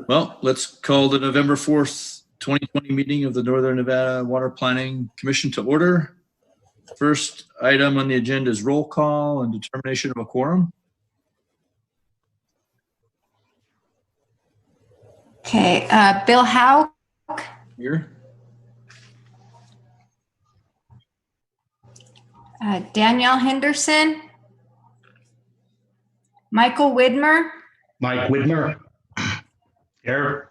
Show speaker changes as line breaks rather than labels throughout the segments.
Well, let's call the November 4th, 2020 meeting of the Northern Nevada Water Planning Commission to order. First item on the agenda is roll call and determination of a quorum.
Okay, Bill Howe.
Here.
Danielle Henderson. Michael Widmer.
Mike Widmer. Here.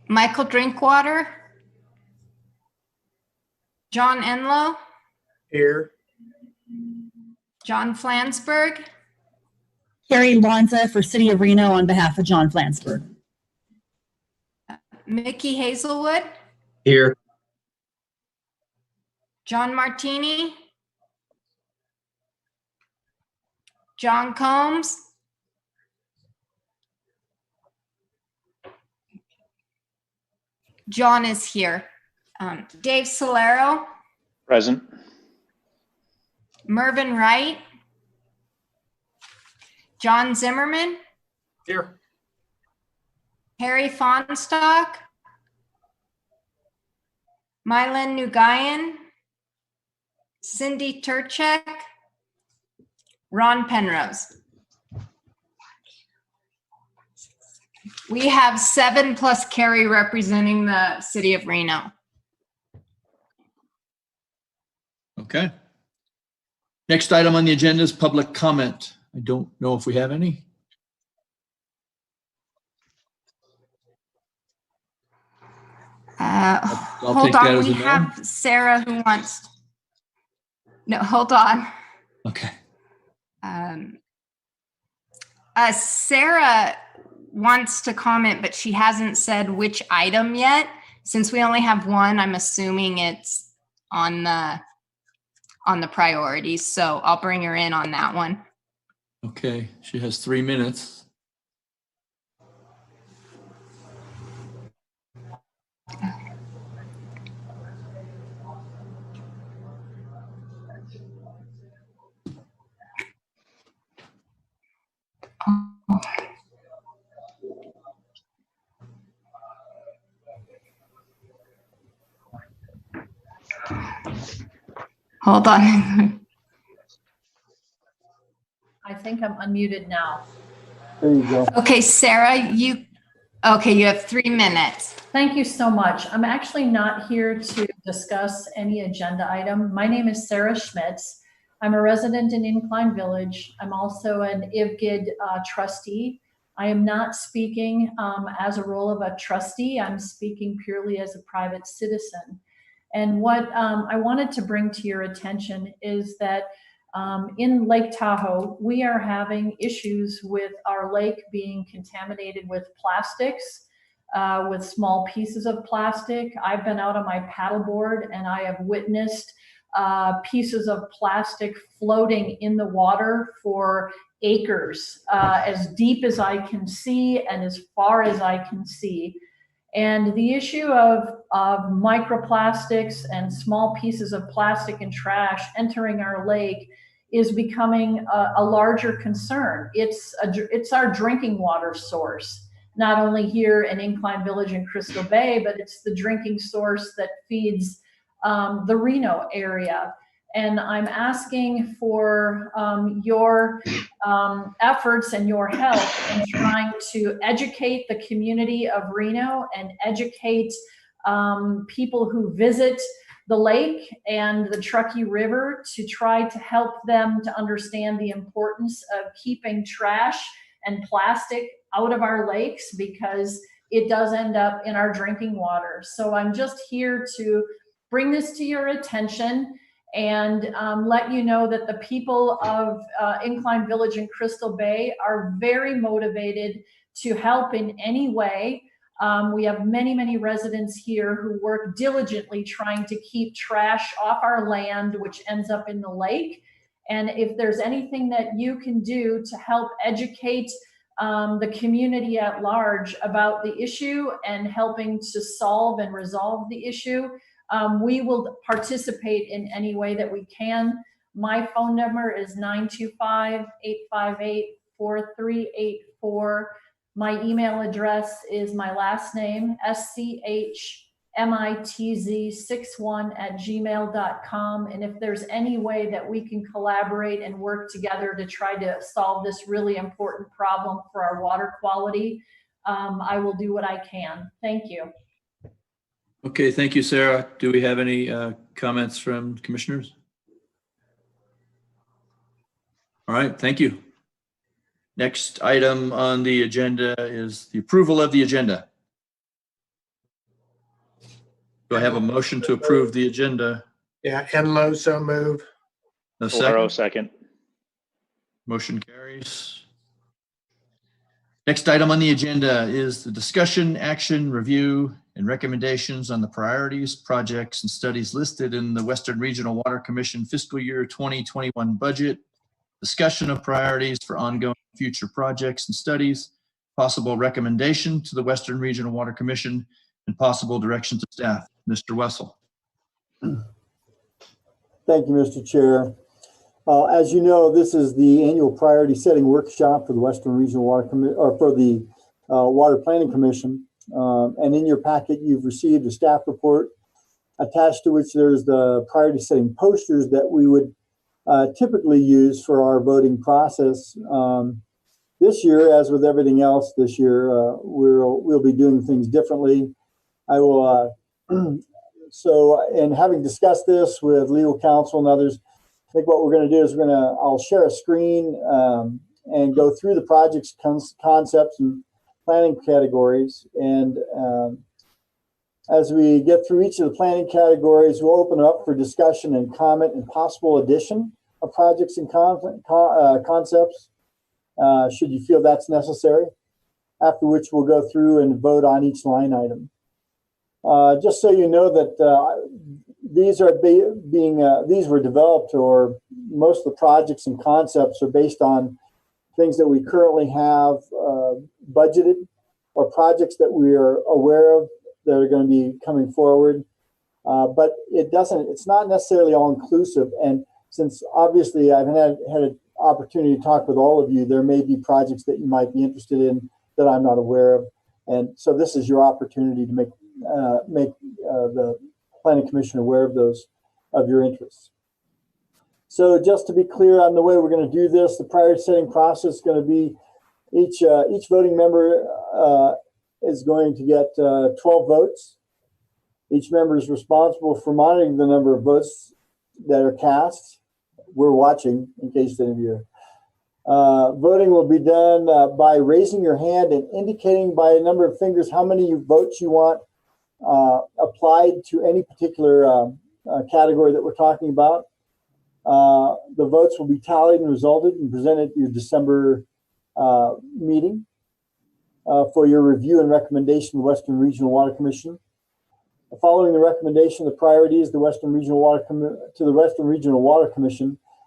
Michael Drinkwater. John Enlow.
Here.
John Flansburgh.
Carrie Lanza for City of Reno on behalf of John Flansburgh.
Mickey Hazelwood.
Here.
John Martini. John Combs. John is here. Dave Solero.
Present.
Mervyn Wright. John Zimmerman.
Here.
Harry Fonstock. Mylan Nugayan. Cindy Turchek. Ron Penrose. We have 7 plus Carrie representing the city of Reno.
Okay. Next item on the agenda is public comment. I don't know if we have any.
Hold on, we have Sarah who wants. No, hold on.
Okay.
Sarah wants to comment, but she hasn't said which item yet. Since we only have one, I'm assuming it's on the priorities. So I'll bring her in on that one.
Okay, she has 3 minutes.
Hold on.
I think I'm unmuted now.
There you go.
Okay, Sarah, you have 3 minutes.
Thank you so much. I'm actually not here to discuss any agenda item. My name is Sarah Schmitz. I'm a resident in Incline Village. I'm also an IVGID trustee. I am not speaking as a role of a trustee. I'm speaking purely as a private citizen. And what I wanted to bring to your attention is that in Lake Tahoe, we are having issues with our lake being contaminated with plastics, with small pieces of plastic. I've been out on my paddleboard and I have witnessed pieces of plastic floating in the water for acres, as deep as I can see and as far as I can see. And the issue of microplastics and small pieces of plastic and trash entering our lake is becoming a larger concern. It's our drinking water source, not only here in Incline Village and Crystal Bay, but it's the drinking source that feeds the Reno area. And I'm asking for your efforts and your help in trying to educate the community of Reno and educate people who visit the lake and the Truckee River to try to help them to understand the importance of keeping trash and plastic out of our lakes, because it does end up in our drinking water. So I'm just here to bring this to your attention and let you know that the people of Incline Village and Crystal Bay are very motivated to help in any way. We have many, many residents here who work diligently trying to keep trash off our land, which ends up in the lake. And if there's anything that you can do to help educate the community at large about the issue and helping to solve and resolve the issue, we will participate in any way that we can. My phone number is 925-858-4666. 4384. My email address is my last name, schmitz61@gmail.com. And if there's any way that we can collaborate and work together to try to solve this really important problem for our water quality, I will do what I can. Thank you.
Okay, thank you, Sarah. Do we have any comments from commissioners? All right, thank you. Next item on the agenda is the approval of the agenda. Do I have a motion to approve the agenda?
Yeah, Enlow, so move.
A
Valero,
second?
second.
Motion carries. Next item on the agenda is the discussion, action, review, and recommendations on the priorities, projects, and studies listed in the Western Regional Water Commission fiscal year 2021 budget, discussion of priorities for ongoing future projects and studies, possible recommendation to the Western Regional Water Commission, and possible direction to staff. Mr. Wessel.
Thank you, Mr. Chair. As you know, this is the annual priority setting workshop for the Western Regional Water or for the Water Planning Commission. And in your packet, you've received a staff report attached to which there's the priority setting posters that we would typically use for our voting process. This year, as with everything else this year, we'll be doing things differently. I will, and having discussed this with legal counsel and others, I think what we're going to do is I'll share a screen and go through the project's concepts and planning categories. And as we get through each of the planning categories, we'll open it up for discussion and comment and possible addition of projects and concepts, should you feel that's necessary, after which we'll go through and vote on each line item. Just so you know that these were developed, or most of the projects and concepts are based on things that we currently have budgeted, or projects that we are aware of that are going to be coming forward. But it's not necessarily all inclusive. And since obviously I've had an opportunity to talk with all of you, there may be projects that you might be interested in that I'm not aware of. And so this is your opportunity to make the Planning Commission aware of your interests. So just to be clear on the way we're going to do this, the priority setting process is going to be each voting member is going to get 12 votes. Each member is responsible for monitoring the number of votes that are cast. We're watching in case any of you voting will be done by raising your hand and indicating by a number of fingers how many votes you want applied to any particular category that we're talking about. The votes will be tallied and resulted and presented at your December meeting for your review and recommendation to the Western Regional Water Commission. Following the recommendation, the priorities the Western Regional Water Commission,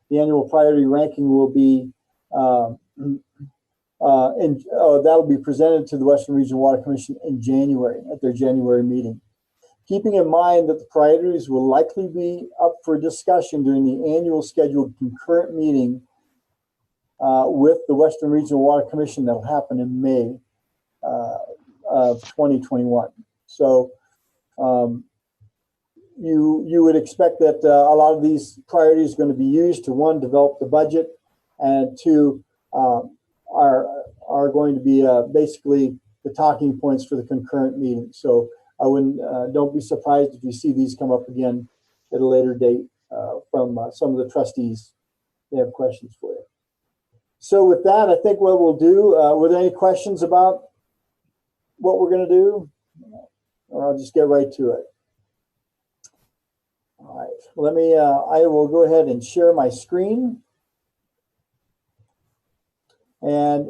the annual priority ranking will be that'll be presented to the Western Regional Water Commission in January at their January meeting. Keeping in mind that the priorities will likely be up for discussion during the annual scheduled concurrent meeting with the Western Regional Water Commission that'll happen in May of 2021. So you would expect that a lot of these priorities are going to be used to, one, develop the budget, and two, are going to be basically the talking points for the concurrent meeting. So I wouldn't, don't be surprised if you see these come up again at a later date from some of the trustees. They have questions for you. So with that, I think what we'll do, were there any questions about what we're going to do? Or I'll just get right to it. All right, let me, I will go ahead and share my screen. And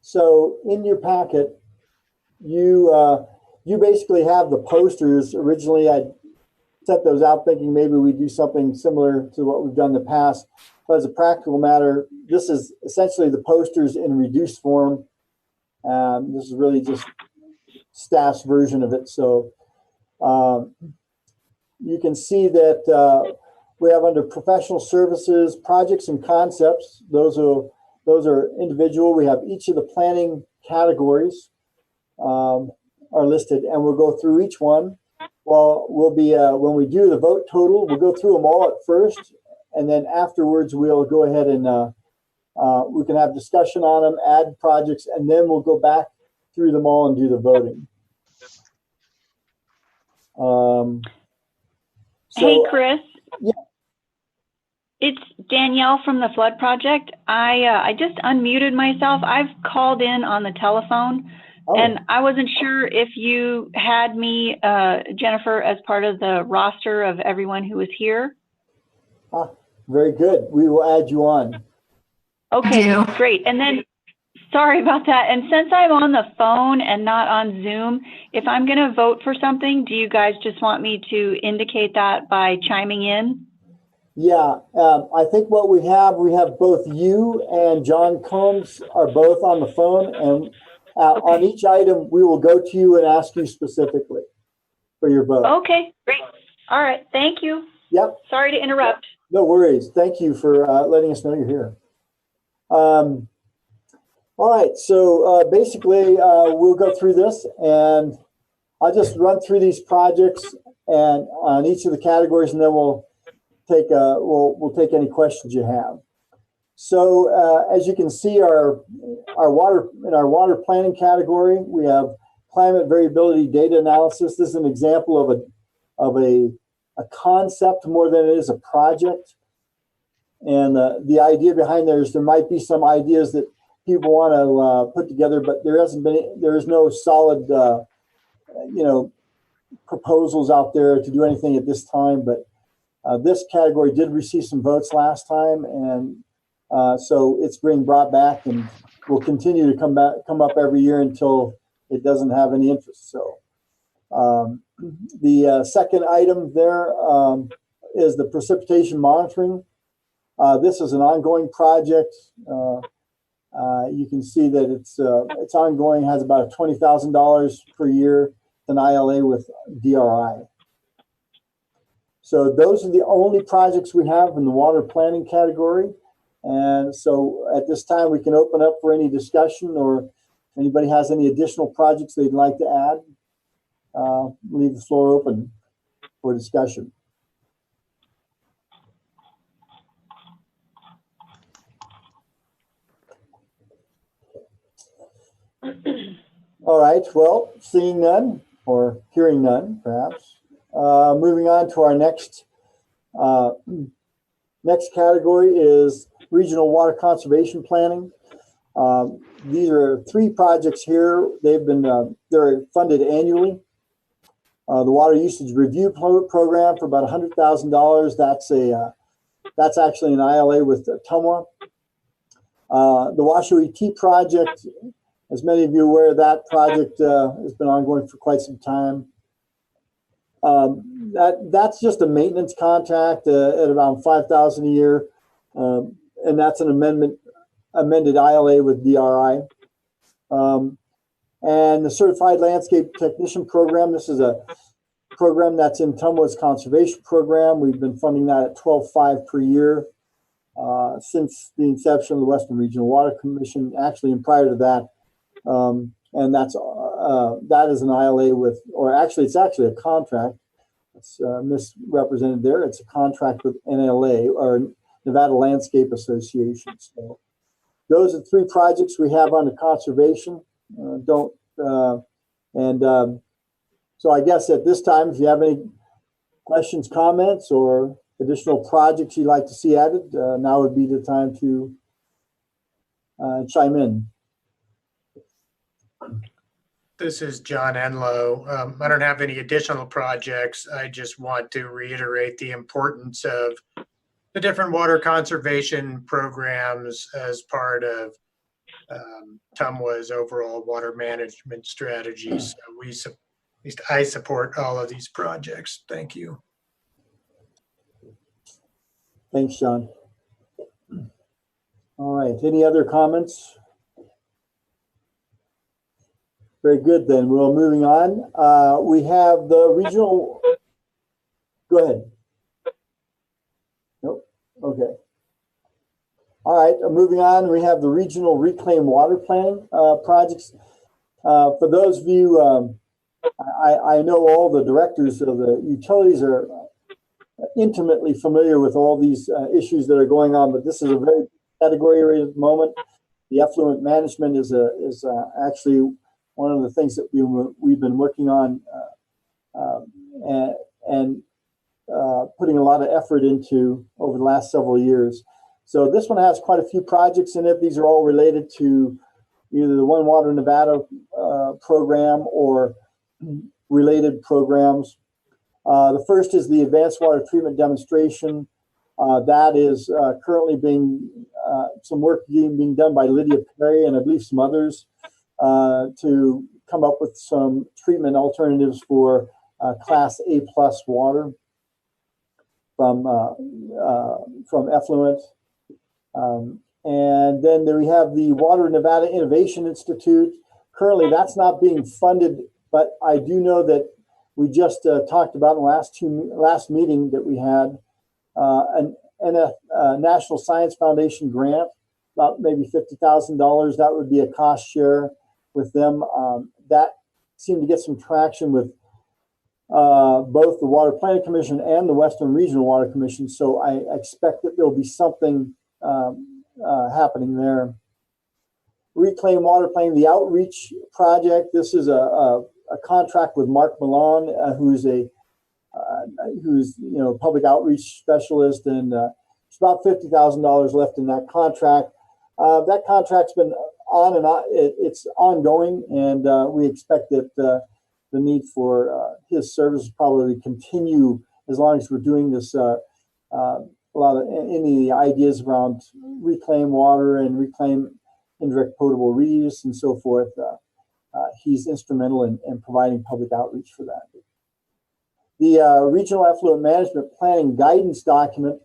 so in your packet, you basically have the posters. Originally, I set those out thinking maybe we do something similar to what we've done in the past. But as a practical matter, this is essentially the posters in reduced form. This is really just staff's version of it. So you can see that we have under professional services, projects and concepts. Those will those are individual. We have each of the planning categories are listed, and we'll go through each one. Well, we'll be when we do the vote total, we'll go through them all at first, and then afterwards we'll go ahead and we can have discussion on them, add projects, and then we'll go back through them all and do the voting.
Hey, Chris.
Yeah.
It's Danielle from the Flood Project. I just unmuted myself. I've called in on the telephone, and I wasn't sure if you had me, Jennifer, as part of the roster of everyone who was here.
Very good. We will add you on.
Okay,
do.
great. And then, sorry about that. And since I'm on the phone and not on Zoom, if I'm going to vote for something, do you guys just want me to indicate that by chiming in?
Yeah, I think what we have both you and John Combs are both on the phone, and on each item, we will go to you and ask you specifically for your vote.
Okay, great. All right, thank you.
Yep.
Sorry to interrupt.
No worries. Thank you for letting us know you're here. All right, so basically, we'll go through this, and I'll just run through these projects and on each of the categories, and then we'll take any questions you have. So as you can see, our water planning category, we have climate variability data analysis. This is an example of a concept more than it is a project. And the idea behind there is there might be some ideas that people want to put together, but there is no solid proposals out there to do anything at this time. But this category did receive some votes last time, and so it's being brought back, and will continue to come up every year until it doesn't have any interest. So the second item there is the precipitation monitoring. This is an ongoing project. You can see that it's ongoing, has about $20,000 per year, an ILA with DRI. So those are the only projects we have in the water planning category. And so at this time, we can open up for any discussion, or if anybody has any additional projects they'd like to add, leave the floor open for discussion. All right, well, seeing none, or hearing none, perhaps. Moving on to our next category is regional water conservation planning. These are 3 projects here. They're funded annually. The water usage review program for about $100,000. That's actually an ILA with TUMWA. The Washoe ET project, as many of you are aware, that project has been ongoing for quite some time. That's just a maintenance contract at around $5,000 a year, and that's an amended ILA with DRI. And the Certified Landscape Technician Program, this is a program that's in TUMWA's conservation program. We've been funding that at $12,500 per year since the inception of the Western Regional Water Commission, actually, and prior to that. And that is an ILA with, or actually, it's actually a contract. It's misrepresented there. It's a contract with NLA, or Nevada Landscape Association. So those are 3 projects we have under conservation. So I guess at this time, if you have any questions, comments, or additional projects you'd like to see added, now would be the time to chime in.
This is John Enlow. I don't have any additional projects. I just want to reiterate the importance of the different water conservation programs as part of TUMWA's overall water management strategies. So at least I support all of these projects. Thank you.
Thanks, John. All right, any other comments? Very good, then. Well, moving on. We have the regional, go ahead. Nope, okay. All right, moving on, we have the regional reclaim water planning projects. For those of you, I know all the directors of the utilities are intimately familiar with all these issues that are going on, but this is a very category area at the moment. The effluent management is actually one of the things that we've been working on and putting a lot of effort into over the last several years. So this one has quite a few projects in it. These are all related to either the One Water Nevada program or related programs. The first is the advanced water treatment demonstration. That is currently some work being done by Lydia Perry and I believe some others to come up with some treatment alternatives for Class A+ water from effluent. And then we have the Water Nevada Innovation Institute. Currently, that's not being funded, but I do know that we just talked about in the last meeting that we had a National Science Foundation grant, about maybe $50,000. That would be a cost share with them. That seemed to get some traction with both the Water Planning Commission and the Western Regional Water Commission. So I expect that there'll be something happening there. Reclaim Water Planning, the outreach project. This is a contract with Mark Milan, who's public outreach specialist, and it's about $50,000 left in that contract. That contract's been on and on. It's ongoing, and we expect that the need for his services probably continue as long as we're doing this. A lot of any ideas around reclaim water and reclaim indirect potable reuse and so forth. He's instrumental in providing public outreach for that. The Regional Effluent Management Planning Guidance Document,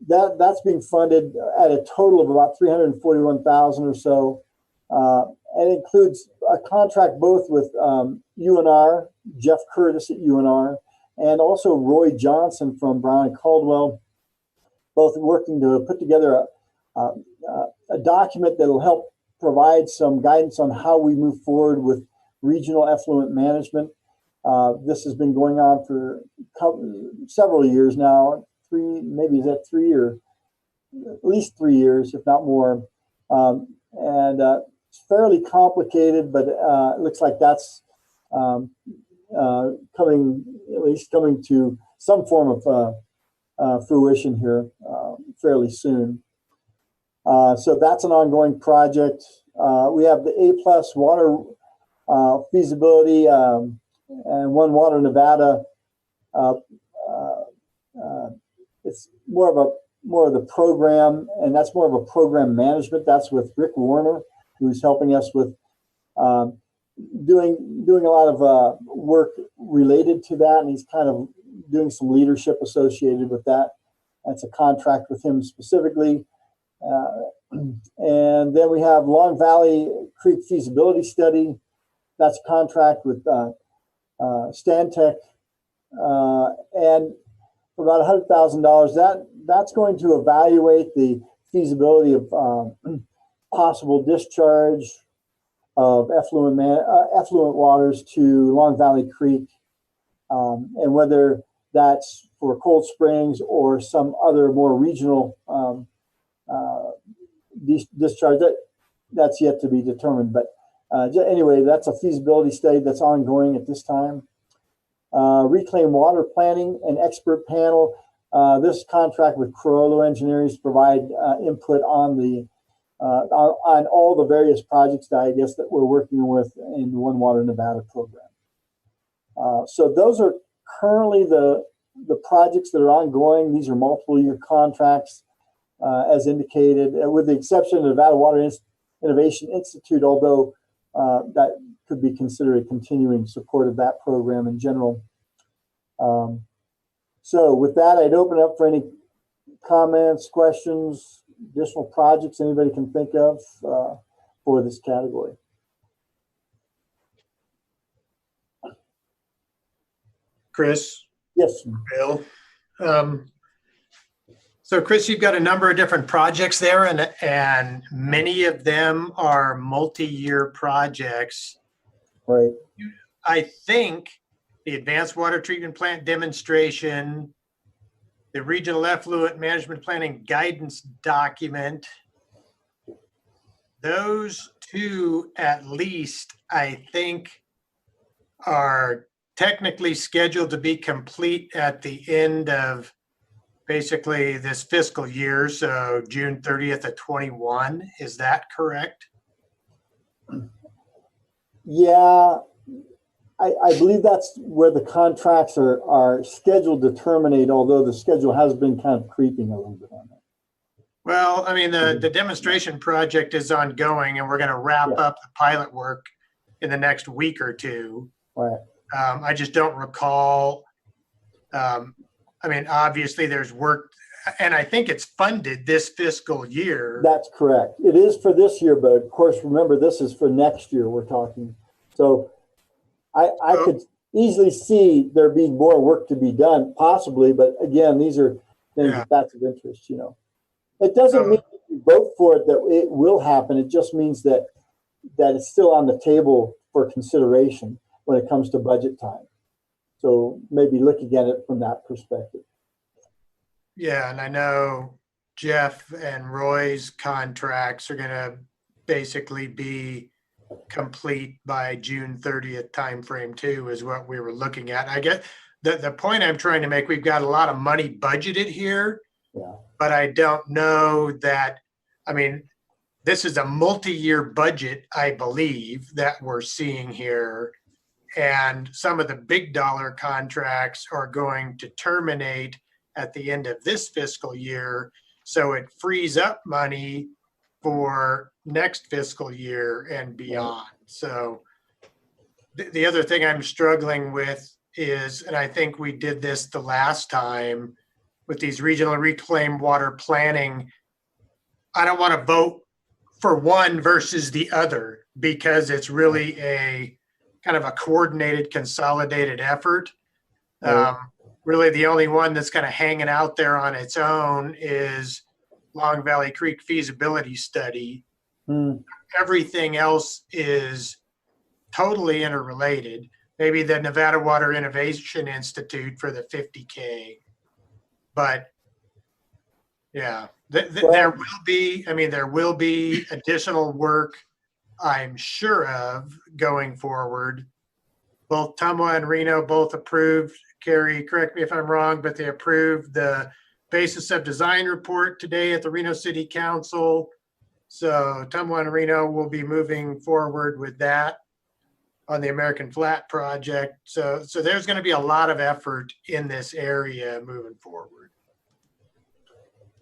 that's being funded at a total of about $341,000 or so. And it includes a contract both with UNR, Jeff Curtis at UNR, and also Roy Johnson from Brown and Caldwell, both working to put together a document that will help provide some guidance on how we move forward with regional effluent management. This has been going on for several years now, three or at least 3 years, if not more. And it's fairly complicated, but it looks like that's coming to some form of fruition here fairly soon. So that's an ongoing project. We have the A+ water feasibility and One Water Nevada. It's more of the program, and that's more of a program management. That's with Rick Warner, who's helping us with doing a lot of work related to that, and he's kind of doing some leadership associated with that. That's a contract with him specifically. And then we have Long Valley Creek feasibility study. That's a contract with Stantec, and for about $100,000. That's going to evaluate the feasibility of possible discharge of effluent waters to Long Valley Creek, and whether that's for Cold Springs or some other more regional discharge. That's yet to be determined. But anyway, that's a feasibility study that's ongoing at this time. Reclaim Water Planning and Expert Panel. This contract with Corollo Engineering to provide input on on all the various projects that we're working with in the One Water Nevada program. So those are currently the projects that are ongoing. These are multiple year contracts, as indicated, with the exception of the Nevada Water Innovation Institute, although that could be considered a continuing support of that program in general. So with that, I'd open up for any comments, questions, additional projects anybody can think of for this category.
Chris?
Yes.
Bill? So Chris, you've got a number of different projects there and many of them are multi-year projects.
Right.
I think the advanced water treatment plant demonstration, the regional effluent management planning guidance document, those two at least, I think, are technically scheduled to be complete at the end of basically this fiscal year, so June 30th of 21. Is that correct?
Yeah, I believe that's where the contracts are scheduled to terminate, although the schedule has been kind of creeping a little bit on that.
Well, I mean, the demonstration project is ongoing and we're going to wrap up the pilot work in the next week or two.
Right.
I just don't recall. I mean, obviously there's work and I think it's funded this fiscal year.
That's correct. It is for this year, but of course, remember, this is for next year we're talking. So I could easily see there being more work to be done, possibly, but again, these are things that's of interest, you know. It doesn't mean if you vote for it that it will happen. It just means that it's still on the table for consideration when it comes to budget time. So maybe looking at it from that perspective.
Yeah, and I know Jeff and Roy's contracts are going to basically be complete by June 30th timeframe too, is what we were looking at. I get the point I'm trying to make. We've got a lot of money budgeted here, but I don't know that, I mean, this is a multi-year budget, I believe, that we're seeing here. And some of the big dollar contracts are going to terminate at the end of this fiscal year. So it frees up money for next fiscal year and beyond. So the other thing I'm struggling with is, and I think we did this the last time with these regional reclaimed water planning, I don't want to vote for one versus the other because it's really a kind of a coordinated, consolidated effort. Really the only one that's kind of hanging out there on its own is Long Valley Creek feasibility study. Everything else is totally interrelated. Maybe the Nevada Water Innovation Institute for the 50K. But yeah, there will be, I mean, there will be additional work, I'm sure of, going forward. Both Tumwa and Reno both approved, Carrie, correct me if I'm wrong, but they approved the basis of design report today at the Reno City Council. So Tumwa and Reno will be moving forward with that on the American Flat project. So there's going to be a lot of effort in this area moving forward.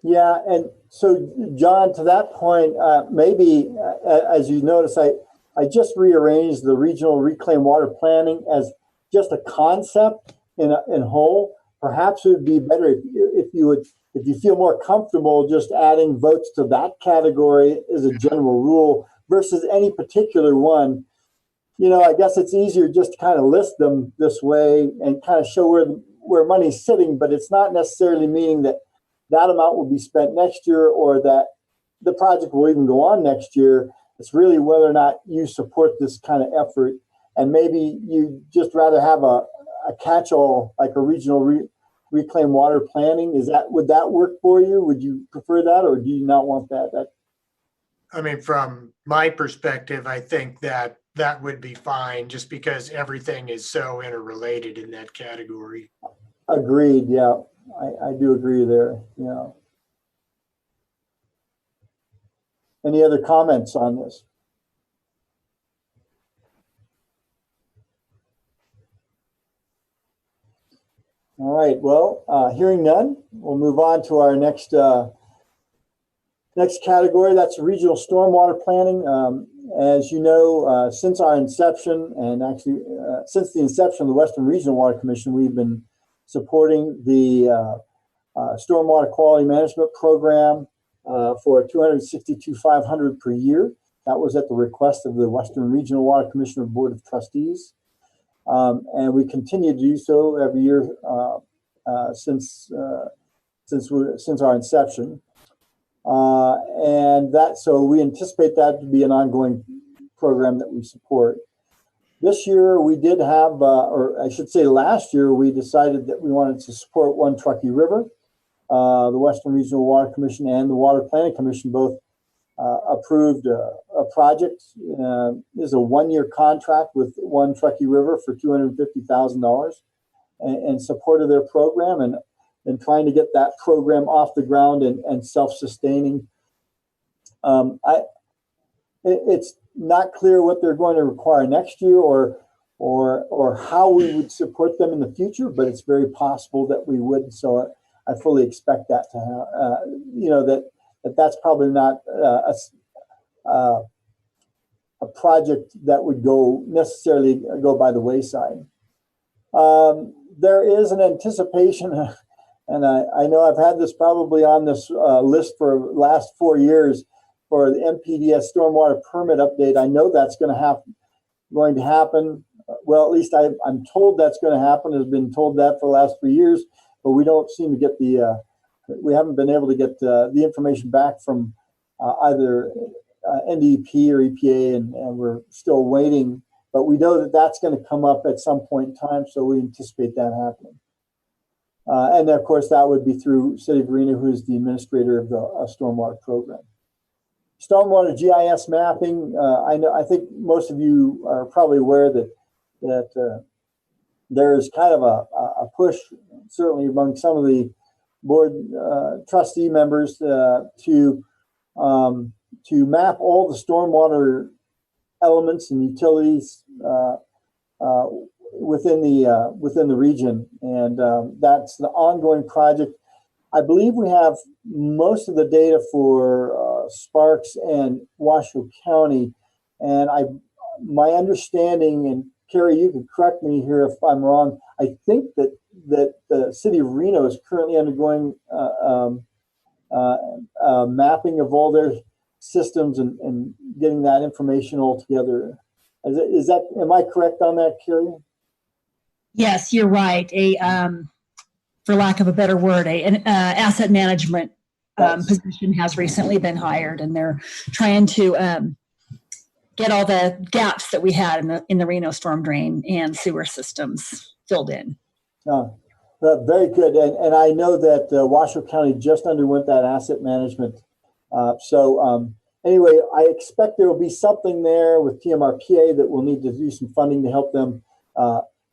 Yeah, and so John, to that point, maybe as you notice, I just rearranged the regional reclaimed water planning as just a concept in whole. Perhaps it would be better if you feel more comfortable just adding votes to that category as a general rule versus any particular one. You know, I guess it's easier just to kind of list them this way and kind of show where money's sitting, but it's not necessarily meaning that that amount will be spent next year or that the project will even go on next year. It's really whether or not you support this kind of effort. And maybe you just rather have a catch-all, like a regional reclaimed water planning. Would that work for you? Would you prefer that, or do you not want that?
I mean, from my perspective, I think that would be fine just because everything is so interrelated in that category.
Agreed. Yeah, I do agree there. Yeah. Any other comments on this? All right, well, hearing none, we'll move on to our next category. That's regional stormwater planning. As you know, since our inception, and actually since the inception of the Western Regional Water Commission, we've been supporting the stormwater quality management program for $262,500 per year. That was at the request of the Western Regional Water Commissioner Board of Trustees. And we continue to do so every year since since our inception. So we anticipate that to be an ongoing program that we support. This year we did have, or I should say last year, we decided that we wanted to support One Truckee River. The Western Regional Water Commission and the Water Planning Commission both approved a project. Is a one-year contract with One Truckee River for $250,000 in support of their program and trying to get that program off the ground and self-sustaining. It's not clear what they're going to require next year or how we would support them in the future, but it's very possible that we would. So I fully expect that to have, that's probably not a project that would necessarily go by the wayside. There is an anticipation, and I know I've had this probably on this list for the last 4 years for the MPDS stormwater permit update. I know that's going to happen. Well, at least I'm told that's going to happen. I've been told that for the last 3 years, but we don't seem to get we haven't been able to get the information back from either NDEP or EPA, and we're still waiting. But we know that that's going to come up at some point in time, so we anticipate that happening. And of course, that would be through City of Reno, who is the administrator of the stormwater program. Stormwater GIS mapping. I think most of you are probably aware that there's kind of a push, certainly among some of the board trustee members, to map all the stormwater elements and utilities within the region, and that's the ongoing project. I believe we have most of the data for Sparks and Washoe County, and my understanding, and Carrie, you can correct me here if I'm wrong, I think that the City of Reno is currently undergoing mapping of all their systems and getting that information all together. Am I correct on that, Carrie?
Yes, you're right. For lack of a better word, an asset management position has recently been hired, and they're trying to get all the gaps that we had in the Reno storm drain and sewer systems filled in.
Very good. And I know that Washoe County just underwent that asset management. Anyway, I expect there will be something there with TMRPA that will need to do some funding to help them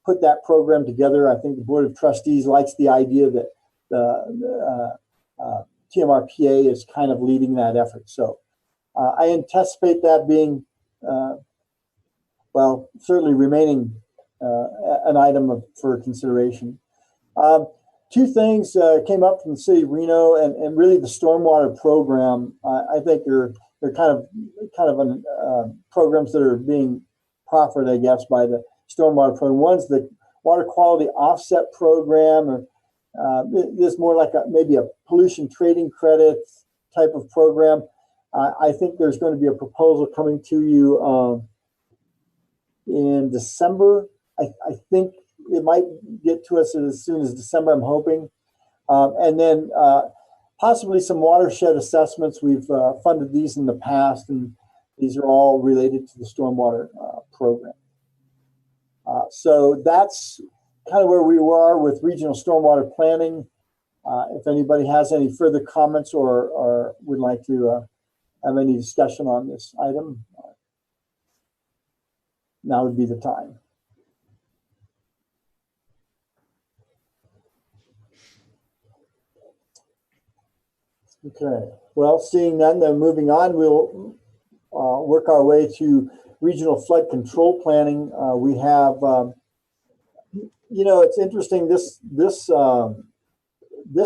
put that program together. I think the Board of Trustees likes the idea that the TMRPA is kind of leading that effort. So I anticipate that being, certainly remaining an item for consideration. Two things came up from the City of Reno, and really the stormwater program. I think they're kind of programs that are being proffered, I guess, by the stormwater program. One's the water quality offset program, or this is more like maybe a pollution trading credit type of program. I think there's going to be a proposal coming to you in December. I think it might get to us as soon as December, I'm hoping. And then possibly some watershed assessments. We've funded these in the past, and these are all related to the stormwater program. So that's kind of where we are with regional stormwater planning. If anybody has any further comments or would like to have any discussion on this item, now would be the time. Okay, well, seeing none, then moving on, we'll work our way to regional flood control planning. We have, it's interesting, this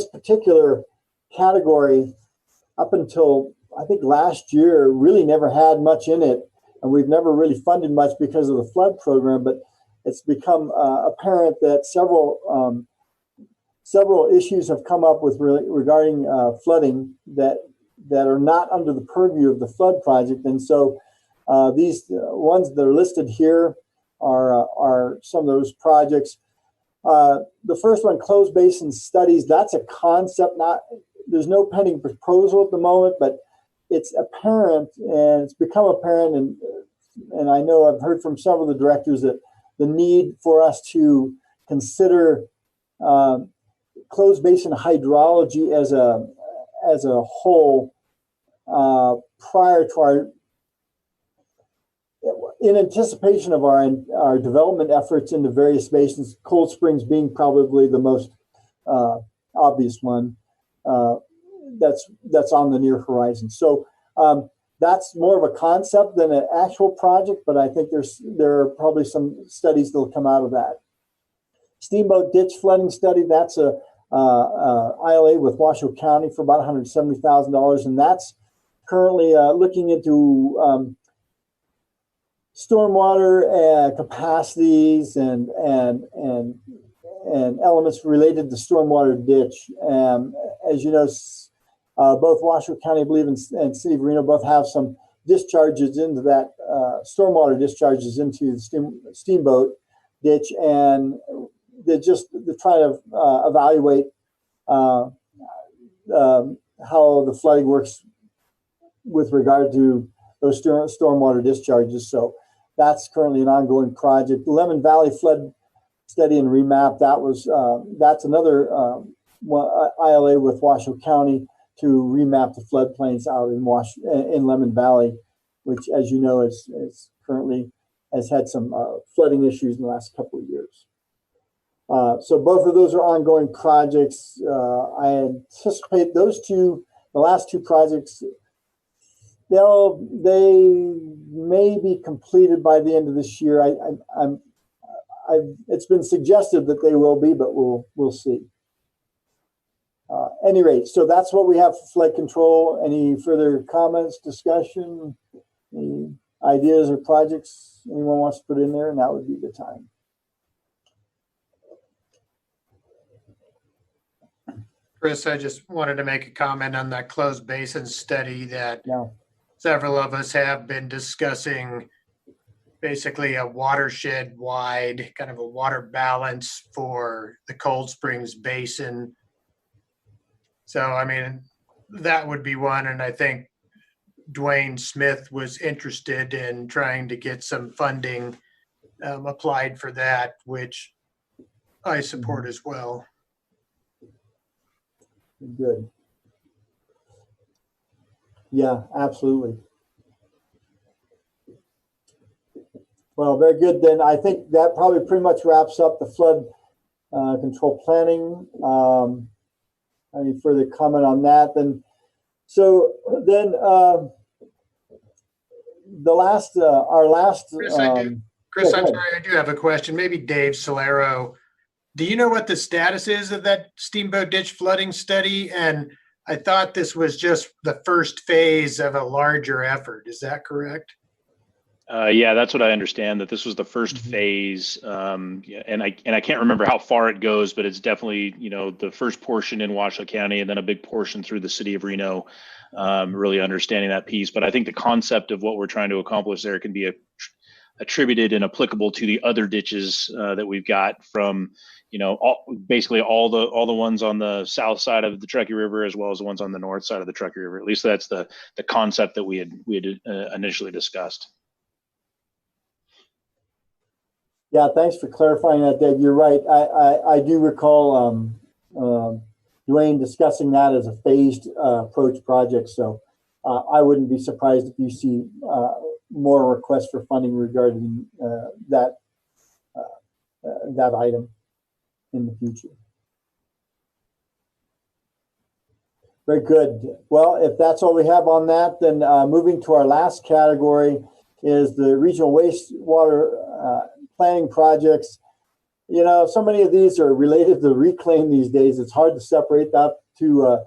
particular category up until I think last year really never had much in it, and we've never really funded much because of the flood program, but it's become apparent that several issues have come up with regarding flooding that are not under the purview of the flood project. And so these ones that are listed here are some of those projects. The first one, closed basin studies, that's a concept, there's no pending proposal at the moment, but it's apparent, and it's become apparent, and I know I've heard from several of the directors that the need for us to consider closed basin hydrology as a whole prior to in anticipation of our development efforts into various basins, Cold Springs being probably the most obvious one that's on the near horizon. So that's more of a concept than an actual project, but I think there are probably some studies that'll come out of that. Steamboat ditch flooding study, that's a ILA with Washoe County for about $170,000, and that's currently looking into stormwater capacities and elements related to stormwater ditch. As you know, both Washoe County, I believe, and City of Reno both have some discharges into that stormwater discharges into the steamboat ditch, and they're trying to evaluate how the flooding works with regard to those stormwater discharges. So that's currently an ongoing project. The Lemon Valley Flood Study and Remap, that's another ILA with Washoe County to remap the floodplains out in Lemon Valley, which, as you know, is currently has had some flooding issues in the last couple of years. So both of those are ongoing projects. I anticipate the last two projects, they may be completed by the end of this year. It's been suggested that they will be, but we'll see. Any rate, so that's what we have for flood control. Any further comments, discussion, any ideas or projects anyone wants to put in there? And that would be the time.
Chris, I just wanted to make a comment on that closed basin study that several of us have been discussing, basically a watershed-wide kind of a water balance for the Cold Springs Basin. So, I mean, that would be one, and I think Dwayne Smith was interested in trying to get some funding applied for that, which I support as well.
Good. Yeah, absolutely. Well, very good. Then I think that probably pretty much wraps up the flood control planning. Any further comment on that? Then, our last.
Chris, I'm sorry, I do have a question. Maybe Dave Solero. Do you know what the status is of that steamboat ditch flooding study? And I thought this was just the first phase of a larger effort. Is that correct?
Yeah, that's what I understand, that this was the first phase. And I can't remember how far it goes, but it's definitely, the first portion in Washoe County and then a big portion through the city of Reno, really understanding that piece. But I think the concept of what we're trying to accomplish there can be attributed and applicable to the other ditches that we've got from, basically all the ones on the south side of the Truckee River, as well as the ones on the north side of the Truckee River. At least that's the concept that we had initially discussed.
Yeah, thanks for clarifying that, Dave. You're right. I do recall Dwayne discussing that as a phased approach project. So I wouldn't be surprised if you see more requests for funding regarding that item in the future. Very good. Well, if that's all we have on that, then moving to our last category is the regional wastewater planning projects. So many of these are related to reclaim these days. It's hard to separate that to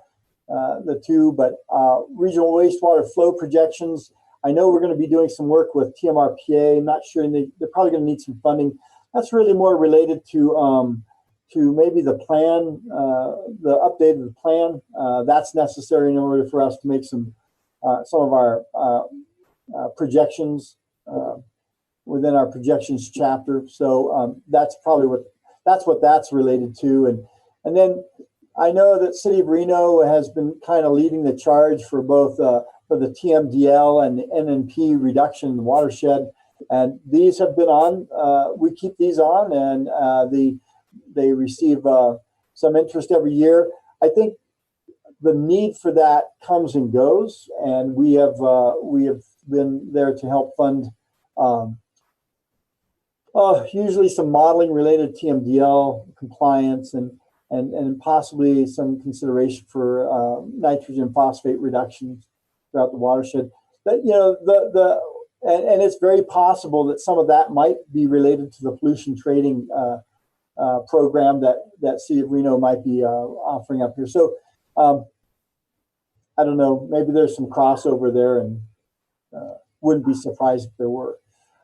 the two, but regional wastewater flow projections. I know we're going to be doing some work with TMRPA. I'm not sure, and they're probably going to need some funding. That's really more related to maybe the plan, the update of the plan. That's necessary in order for us to make some of our projections within our projections chapter. So that's probably what that's what that's related to. And then I know that City of Reno has been kind of leading the charge for both for the TMDL and the NNP reduction in the watershed. And these have been on, we keep these on, and they receive some interest every year. I think the need for that comes and goes, and we have been there to help fund usually some modeling related to TMDL compliance and possibly some consideration for nitrogen phosphate reductions throughout the watershed. But and it's very possible that some of that might be related to the pollution trading program that City of Reno might be offering up here. So I don't know, maybe there's some crossover there, and wouldn't be surprised if there were.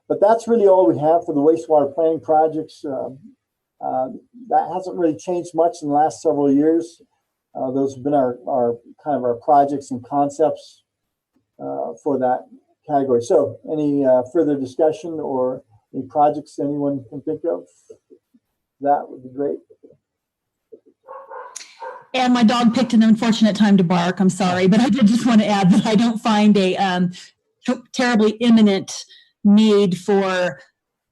But that's really all we have for the wastewater planning projects. That hasn't really changed much in the last several years. Those have been our kind of our projects and concepts for that category. So any further discussion or any projects anyone can think of, that would be great.
And my dog picked an unfortunate time to bark. I'm sorry, but I did just want to add that I don't find a terribly imminent need for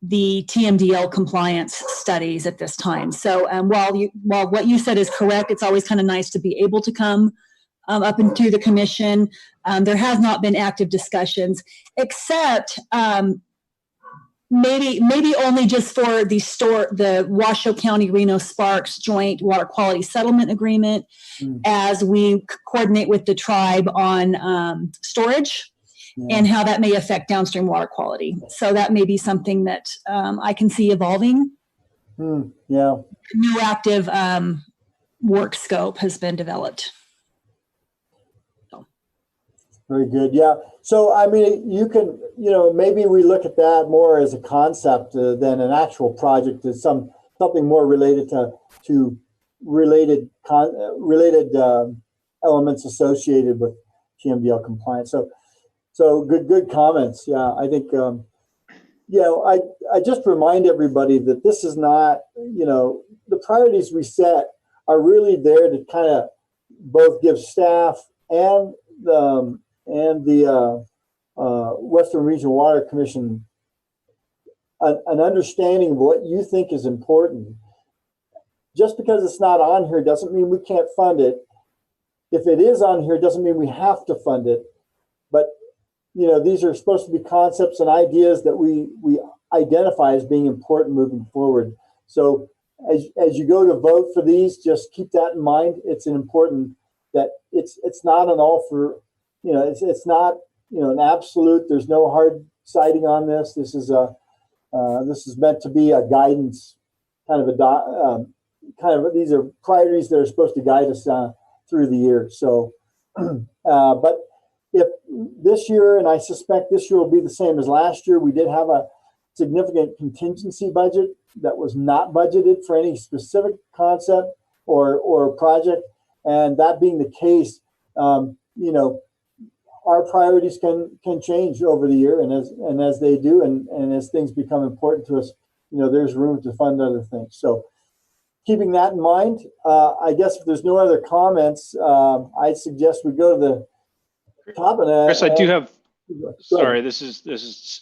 the TMDL compliance studies at this time. So while what you said is correct, it's always kind of nice to be able to come up into the commission. There has not been active discussions, except maybe only just for the Washoe County Reno Sparks Joint Water Quality Settlement Agreement, as we coordinate with the tribe on storage and how that may affect downstream water quality. So that may be something that I can see evolving.
Yeah.
New active work scope has been developed.
Very good. Yeah. So, I mean, you can, maybe we look at that more as a concept than an actual project, as something more related to related elements associated with TMDL compliance. So good comments. Yeah, I think, I just remind everybody that this is not, the priorities we set are really there to kind of both give staff and the Western Regional Water Commission an understanding of what you think is important. Just because it's not on here doesn't mean we can't fund it. If it is on here, doesn't mean we have to fund it. But these are supposed to be concepts and ideas that we identify as being important moving forward. So as you go to vote for these, just keep that in mind. It's an important that it's not an all for, it's not an absolute. There's no hard citing on this. This is meant to be a guidance kind of these are priorities that are supposed to guide us through the year. So, but if this year, and I suspect this year will be the same as last year, we did have a significant contingency budget that was not budgeted for any specific concept or project. And that being the case, our priorities can change over the year, and as they do, and as things become important to us, there's room to fund other things. So keeping that in mind, I guess if there's no other comments, I'd suggest we go to the top of that.
Chris, I do have. Sorry, this is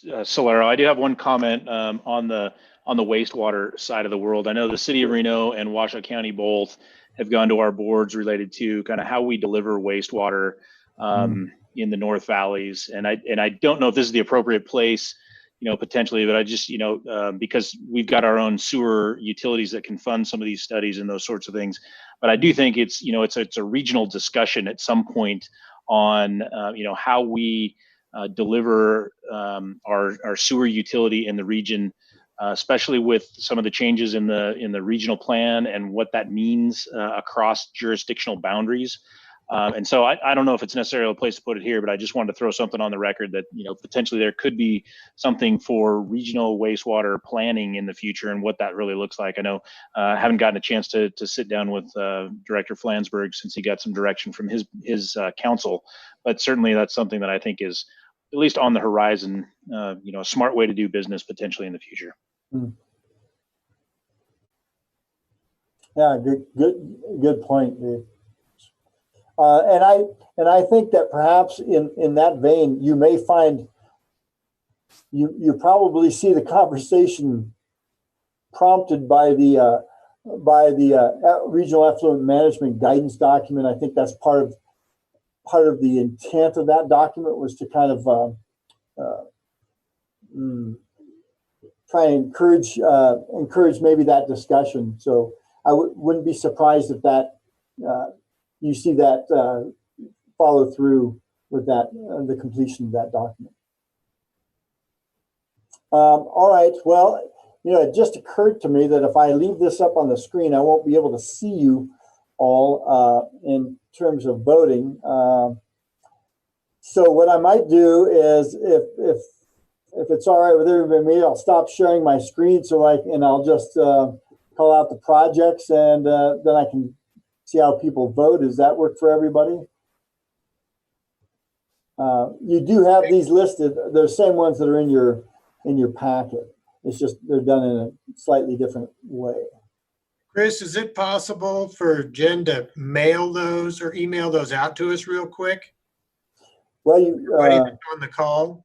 Solero. I do have one comment on the wastewater side of the world. I know the City of Reno and Washoe County both have gone to our boards related to kind of how we deliver wastewater in the North Valleys, and I don't know if this is the appropriate place, potentially, but I just because we've got our own sewer utilities that can fund some of these studies and those sorts of things. But I do think it's it's a regional discussion at some point on how we deliver our sewer utility in the region, especially with some of the changes in the regional plan and what that means across jurisdictional boundaries. And so I don't know if it's necessarily a place to put it here, but I just wanted to throw something on the record that potentially there could be something for regional wastewater planning in the future and what that really looks like. I know I haven't gotten a chance to sit down with Director Flansburgh since he got some direction from his council, but certainly that's something that I think is at least on the horizon, a smart way to do business potentially in the future.
Yeah, good point, Dave. And I think that perhaps in that vein, you may find you probably see the conversation prompted by the regional effluent management guidance document. I think that's part of the intent of that document was to kind of try and encourage maybe that discussion. So I wouldn't be surprised if that you see that follow through with that the completion of that document. All right. Well, it just occurred to me that if I leave this up on the screen, I won't be able to see you all in terms of voting. So what I might do is, if it's all right with everybody, I'll stop sharing my screen and I'll just call out the projects, and then I can see how people vote. Does that work for everybody? You do have these listed. They're the same ones that are in your packet. It's just they're done in a slightly different way.
Chris, is it possible for Jen to mail those or email those out to us real quick?
Well,
Everybody that's on the call.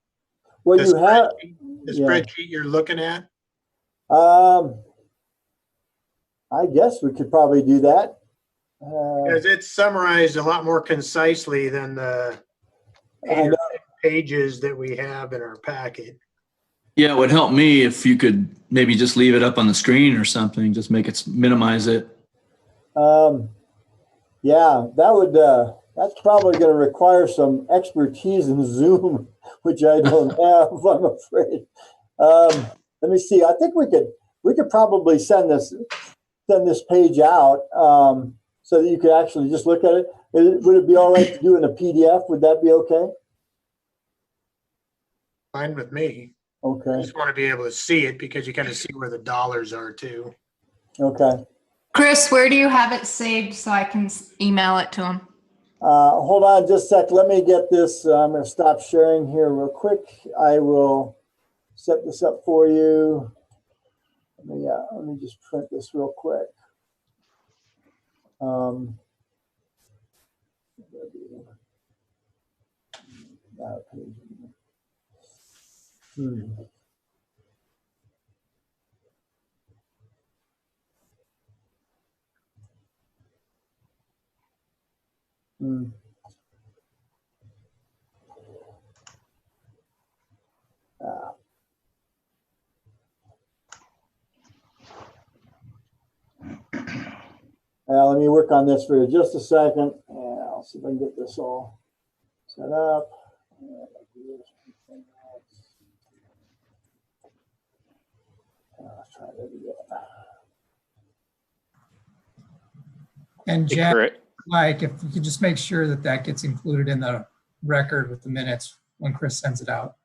Well,
The
you have
the spreadsheet you're looking at.
I guess we could probably do that.
Because it's summarized a lot more concisely than the pages that we have in our packet.
Yeah, it would help me if you could maybe just leave it up on the screen or something, just minimize it.
Yeah, that's probably going to require some expertise in Zoom, which I don't have, I'm afraid. Let me see. I think we could probably send this page out so that you could actually just look at it. Would it be all right to do it in a PDF? Would that be okay?
Fine with me.
Okay.
I just want to be able to see it because you kind of see where the dollars are too.
Okay.
Chris, where do you have it saved so I can email it to him?
Hold on just a sec. Let me get this. I'm going to stop sharing here real quick. I will set this up for you. Let me just print this real quick. Let me work on this for just a second, and I'll see if I can get this all set up. Let's try that again.
And
Hey,
Jack,
Chris.
Mike, if you could just make sure that gets included in the record with the minutes when Chris sends it out.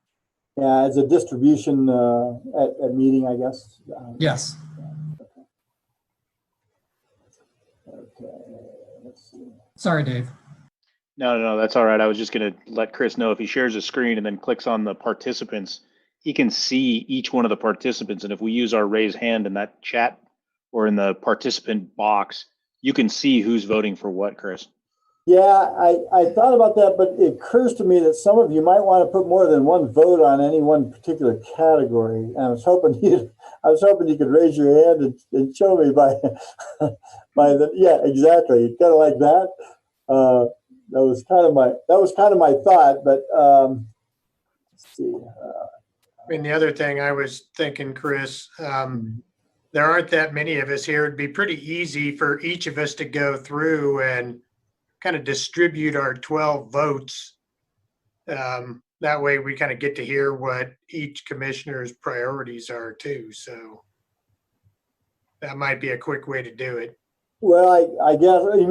Yeah, it's a distribution at meeting, I guess.
Yes.
Okay. Let's see.
Sorry, Dave.
No, that's all right. I was just going to let Chris know if he shares a screen and then clicks on the participants, he can see each one of the participants. And if we use our raise hand in that chat or in the participant box, you can see who's voting for what, Chris.
Yeah, I thought about that, but it occurs to me that some of you might want to put more than one vote on any one particular category. And I was hoping you could raise your hand and show me by yeah, exactly, kind of like that. That was kind of my thought, but let's see.
I mean, the other thing I was thinking, Chris, there aren't that many of us here. It'd be pretty easy for each of us to go through and kind of distribute our 12 votes. That way we kind of get to hear what each commissioner's priorities are too. So that might be a quick way to do it.
Well, I guess you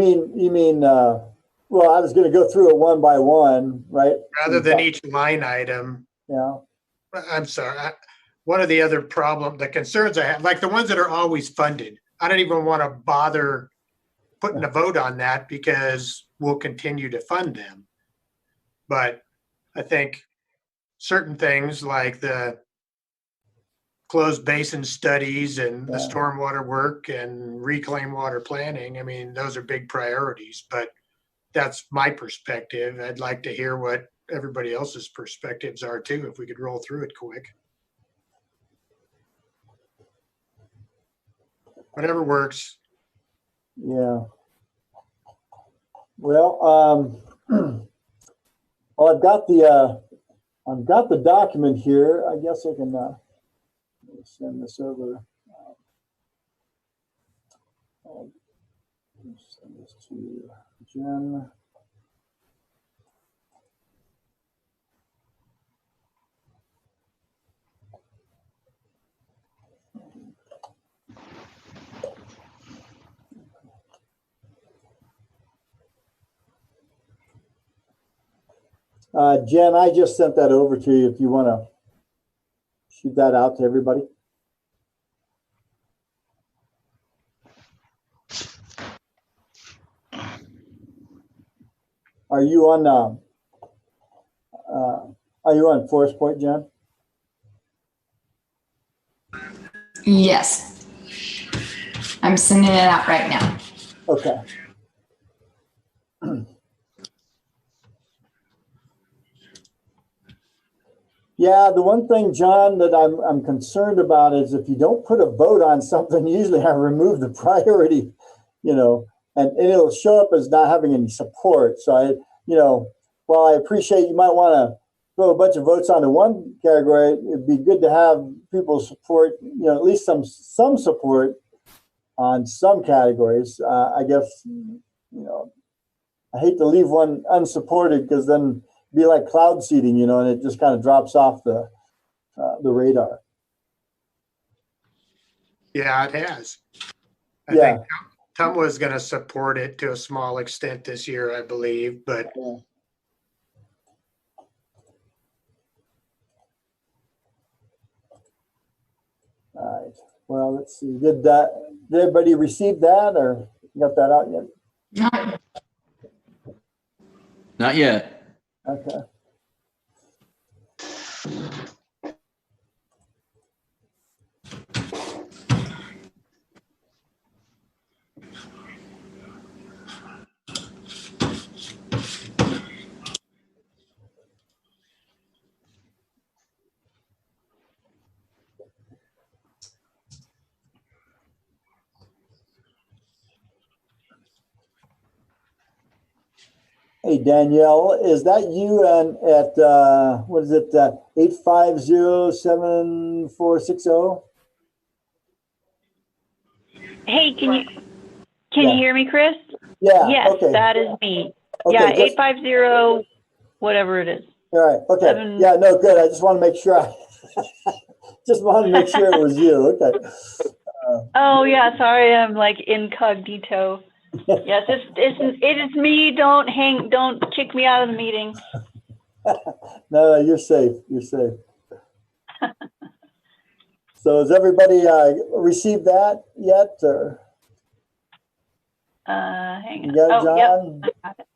mean well, I was going to go through it one by one, right?
Rather than each line item.
Yeah.
I'm sorry. One of the other the concerns I have, like the ones that are always funded, I don't even want to bother putting a vote on that because we'll continue to fund them. But I think certain things like the closed basin studies and the
Yeah.
stormwater work and reclaim water planning. I mean, those are big priorities, but that's my perspective. I'd like to hear what everybody else's perspectives are too, if we could roll through it quick. Whatever works.
Yeah. Well, well, I've got the document here. I guess I can send this over. I'll send this to Jen. Jen, I just sent that over to you if you want to shoot that out to everybody. Are you on Forest Point, Jen?
Yes. I'm sending it out right now.
Okay. Yeah, the one thing, John, that I'm concerned about is if you don't put a vote on something, usually I remove the priority, and it'll show up as not having any support. So while I appreciate you might want to throw a bunch of votes onto one category, it'd be good to have people support, at least some support on some categories. I guess, I hate to leave one unsupported because then be like cloud seeding, and it just kind of drops off the radar.
Yeah, it has. I
Yeah.
think Tom was going to support it to a small extent this year, I believe, but
Yeah. All right. Well, let's see. Did everybody receive that, or got that out yet?
Not yet.
Okay. Hey, Danielle, is that you at what is it, 850-7460?
Hey, can
Yeah.
you hear me, Chris?
Yeah.
Yes,
Okay.
that is me.
Okay,
Yeah,
just-
850, whatever it is.
All right. Okay.
Seven-
Yeah. No. Good. I just want to make sure. Just wanted to make sure it was you. Okay.
Oh yeah, sorry, I'm like incognito. Yes, it is me. Don't kick me out of the meeting.
No, you're safe. You're safe. So has everybody received that yet? Or
Hang
you
on.
got it,
Oh,
John?
yep. I got it.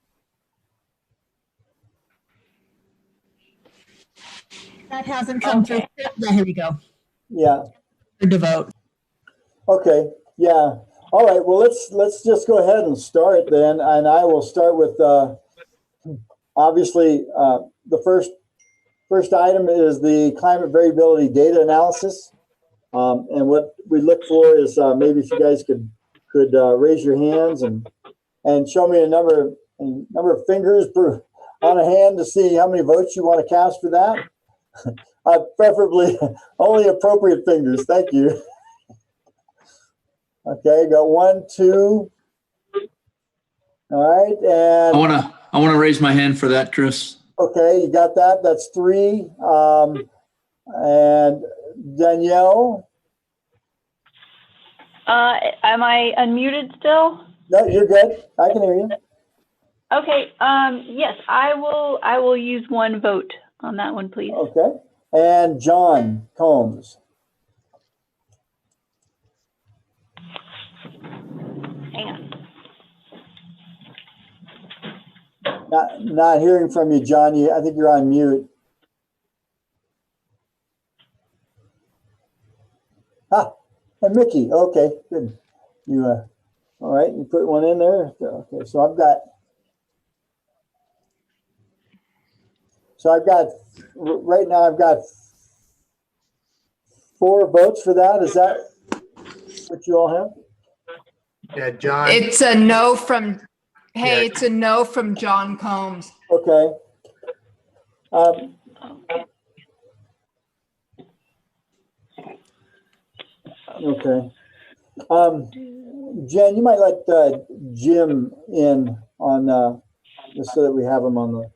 That hasn't come through. Yeah, here we go.
Yeah.
To vote.
Okay. Yeah. All right. Well, let's just go ahead and start then, and I will start with obviously the first item is the climate variability data analysis, and what we look for is maybe if you guys could raise your hands and show me a number of fingers on a hand to see how many votes you want to cast for that. Preferably only appropriate fingers. Thank you. Okay, got 1, 2. All right, and
I want to raise my hand for that, Chris.
okay, you got that. That's 3. And Danielle.
Am I unmuted still?
No, you're good. I can hear you.
Okay. Yes, I will use one vote on that one, please.
Okay, and John Combs.
Hang on.
Not hearing from you, John. I think you're on mute. And Mickey, okay, good. You, all right, you put one in there. Okay, so I've got right now I've got 4 votes for that. Is that what you all have?
Yeah, John.
It's a no from,
Yeah.
hey, it's a no from John Combs.
Okay. Okay. Jen, you might let Jim in on just so that we have him on the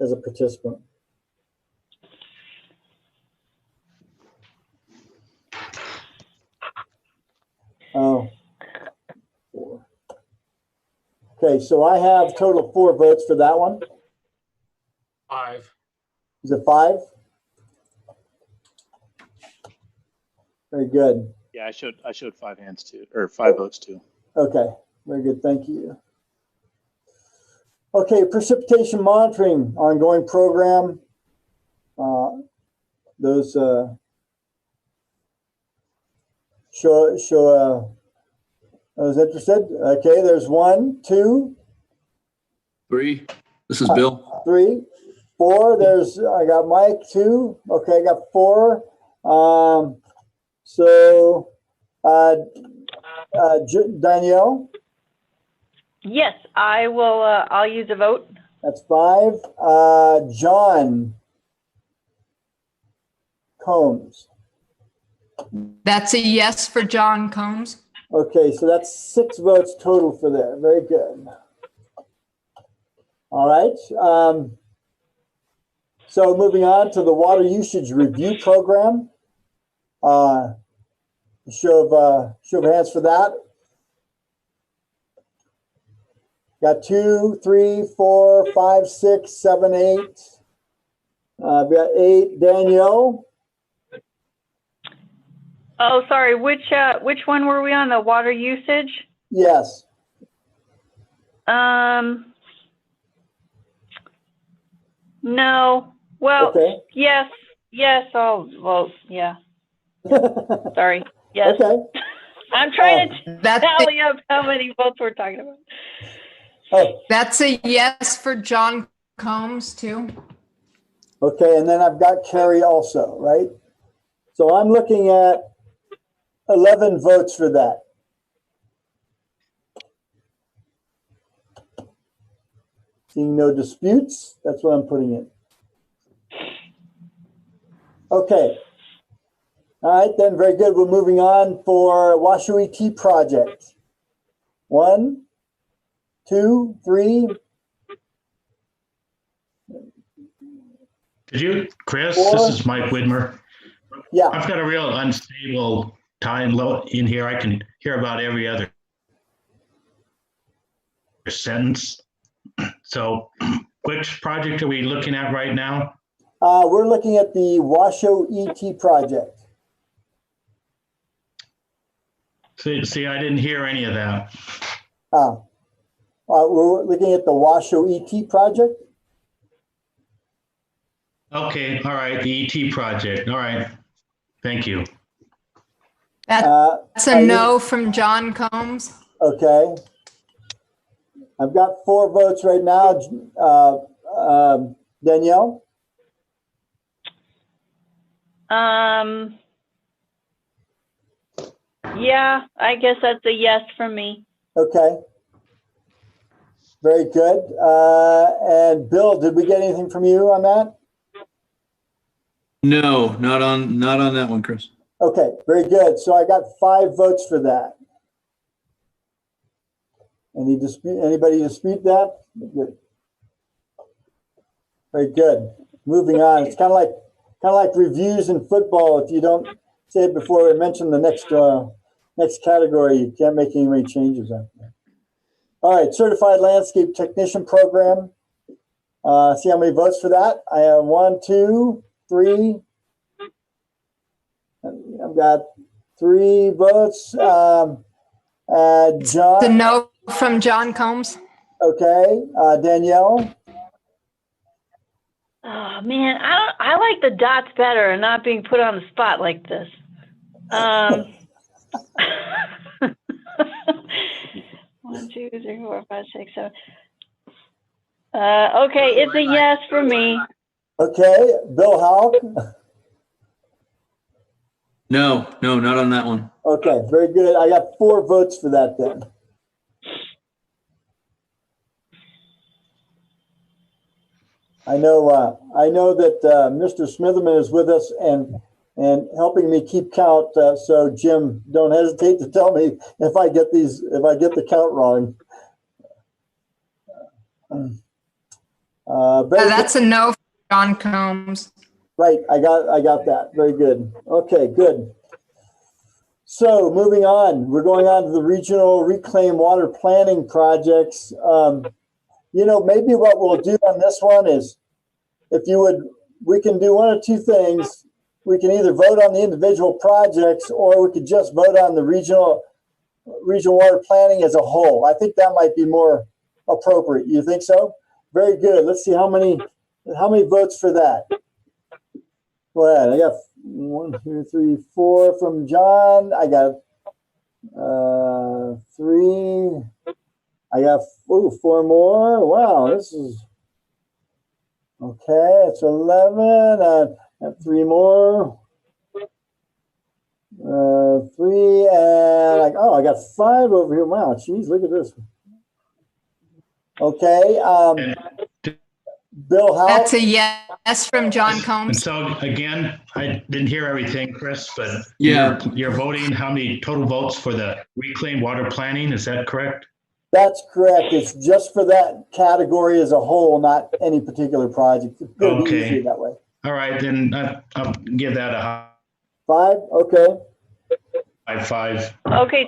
as a participant. Oh. 4. Okay, so I have total 4 votes for that one.
5.
Is it 5? Very good.
Yeah, I showed 5 hands too, or 5 votes too.
Okay, very good. Thank you. Okay, precipitation monitoring ongoing program. Those show those interested. Okay, there's 1, 2,
3. This is Bill.
3, 4. I got Mike 2. Okay, I got 4. So Danielle.
Yes, I will. I'll use a vote.
That's 5. John Combs.
That's a yes for John Combs.
Okay, so that's 6 votes total for there. Very good. All right. So moving on to the water usage review program. Show of hands for that. Got 2, 3, 4, 5, 6, 7, 8. I've got 8. Danielle.
Oh, sorry. Which one were we on? The water usage?
Yes.
No. Well,
Okay.
yes. I'll vote. Yeah. Sorry. Yes.
Okay.
I'm trying to
That's
tally up how many votes we're talking about.
Oh,
That's a yes for John Combs too.
okay, and then I've got Carrie also, right? So I'm looking at 11 votes for that. Seeing no disputes, that's what I'm putting in. Okay. All right, then, very good. We're moving on for Washoe ET project. 1, 2, 3.
Did you, Chris?
4.
This is Mike Widmer.
Yeah.
I've got a real unstable time in here. I can hear about every other sentence. So which project are we looking at right now?
We're looking at the Washoe ET project.
See, I didn't hear any of that.
We're looking at the Washoe ET project.
Okay, all right, the ET project. All right, thank you.
That's a no from John Combs.
Okay. I've got 4 votes right now. Danielle?
Yeah, I guess that's a yes for me.
Okay. Very good. And Bill, did we get anything from you on that?
No, not on that one, Chris.
Okay, very good. So I got 5 votes for that. Anybody dispute that? Good. Very good. Moving on. It's kind of like reviews in football. If you don't say it before we mention the next category, you can't make any changes on that. All right, certified landscape technician program. See how many votes for that? I have 1, 2, 3. I've got 3 votes. John.
The no from John Combs.
Okay, Danielle.
Oh man, I like the dots better and not being put on the spot like this. 1, 2, 3, 4, 5, 6, 7. Okay, it's a yes for me.
Okay, Bill Houck?
No, not on that one.
Okay, very good. I got 4 votes for that then. I know that Mr. Smitherman is with us and helping me keep count. So Jim, don't hesitate to tell me if I get the count wrong.
That's a no for John Combs.
Right, I got that. Very good. Okay, good. So moving on, we're going on to the regional reclaimed water planning projects. Maybe what we'll do on this one is, we can do one of 2 things. We can either vote on the individual projects, or we could just vote on the regional water planning as a whole. I think that might be more appropriate. You think so? Very good. Let's see how many votes for that. Go ahead. I got 1, 2, 3, 4 from John. I got 3. I got 4 more. Wow, this is okay. It's 11. And 3 more. 3 and I got 5 over here. Wow, geez, look at this. Okay. Bill Houck.
That's a yes from John
And
Combs.
so again, I didn't hear everything, Chris, but
Yeah.
you're voting how many total votes for the reclaimed water planning? Is that correct?
That's correct. It's just for that category as a whole, not any particular project. It's going to be
Okay.
easier that way.
All right, then I'll give that a
5? Okay.
high 5.
Okay,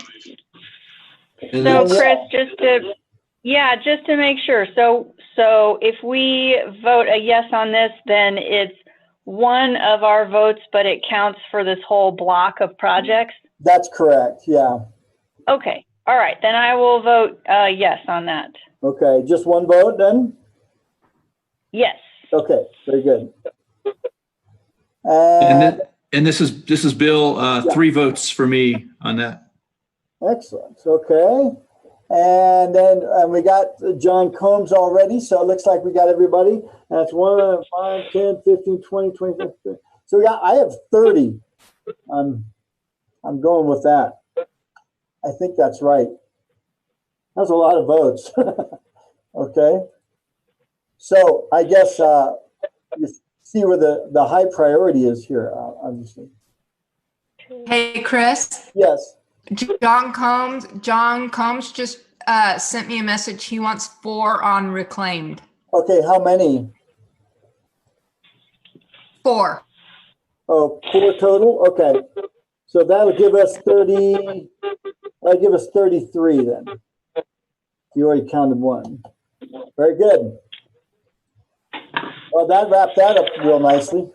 And
so
that's-
Chris, just to make sure. So if we vote a yes on this, then it's one of our votes, but it counts for this whole block of projects?
That's correct. Yeah.
Okay, all right, then I will vote yes on that.
Okay. Just one vote then?
Yes.
Okay. Very good.
And this is Bill, 3 votes for me on that.
Excellent. Okay. And then we got John Combs already. So it looks like we got everybody. That's 1, 5, 10, 15, 20, 25. So I have 30. I'm going with that. I think that's right. That's a lot of votes. Okay. So I guess you see where the high priority is here, obviously.
Hey, Chris,
Yes.
John Combs just sent me a message. He wants 4 on reclaimed.
Okay. How many?
4.
Oh, 4 total? Okay. So that'll give us 30. That'll give us 33 then. You already counted 1. Very good. Well, that wrapped that up real nicely.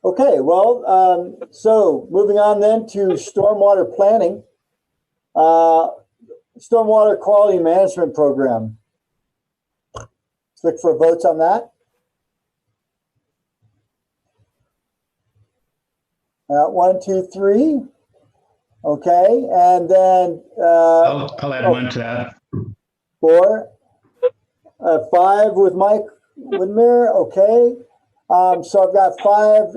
Okay, well, so moving on then to stormwater planning. Stormwater quality management program. Let's look for votes on that. 1, 2, 3. Okay, and then
I'll add 1 to that.
4, 5 with Mike Widmer. Okay, so I've got 5.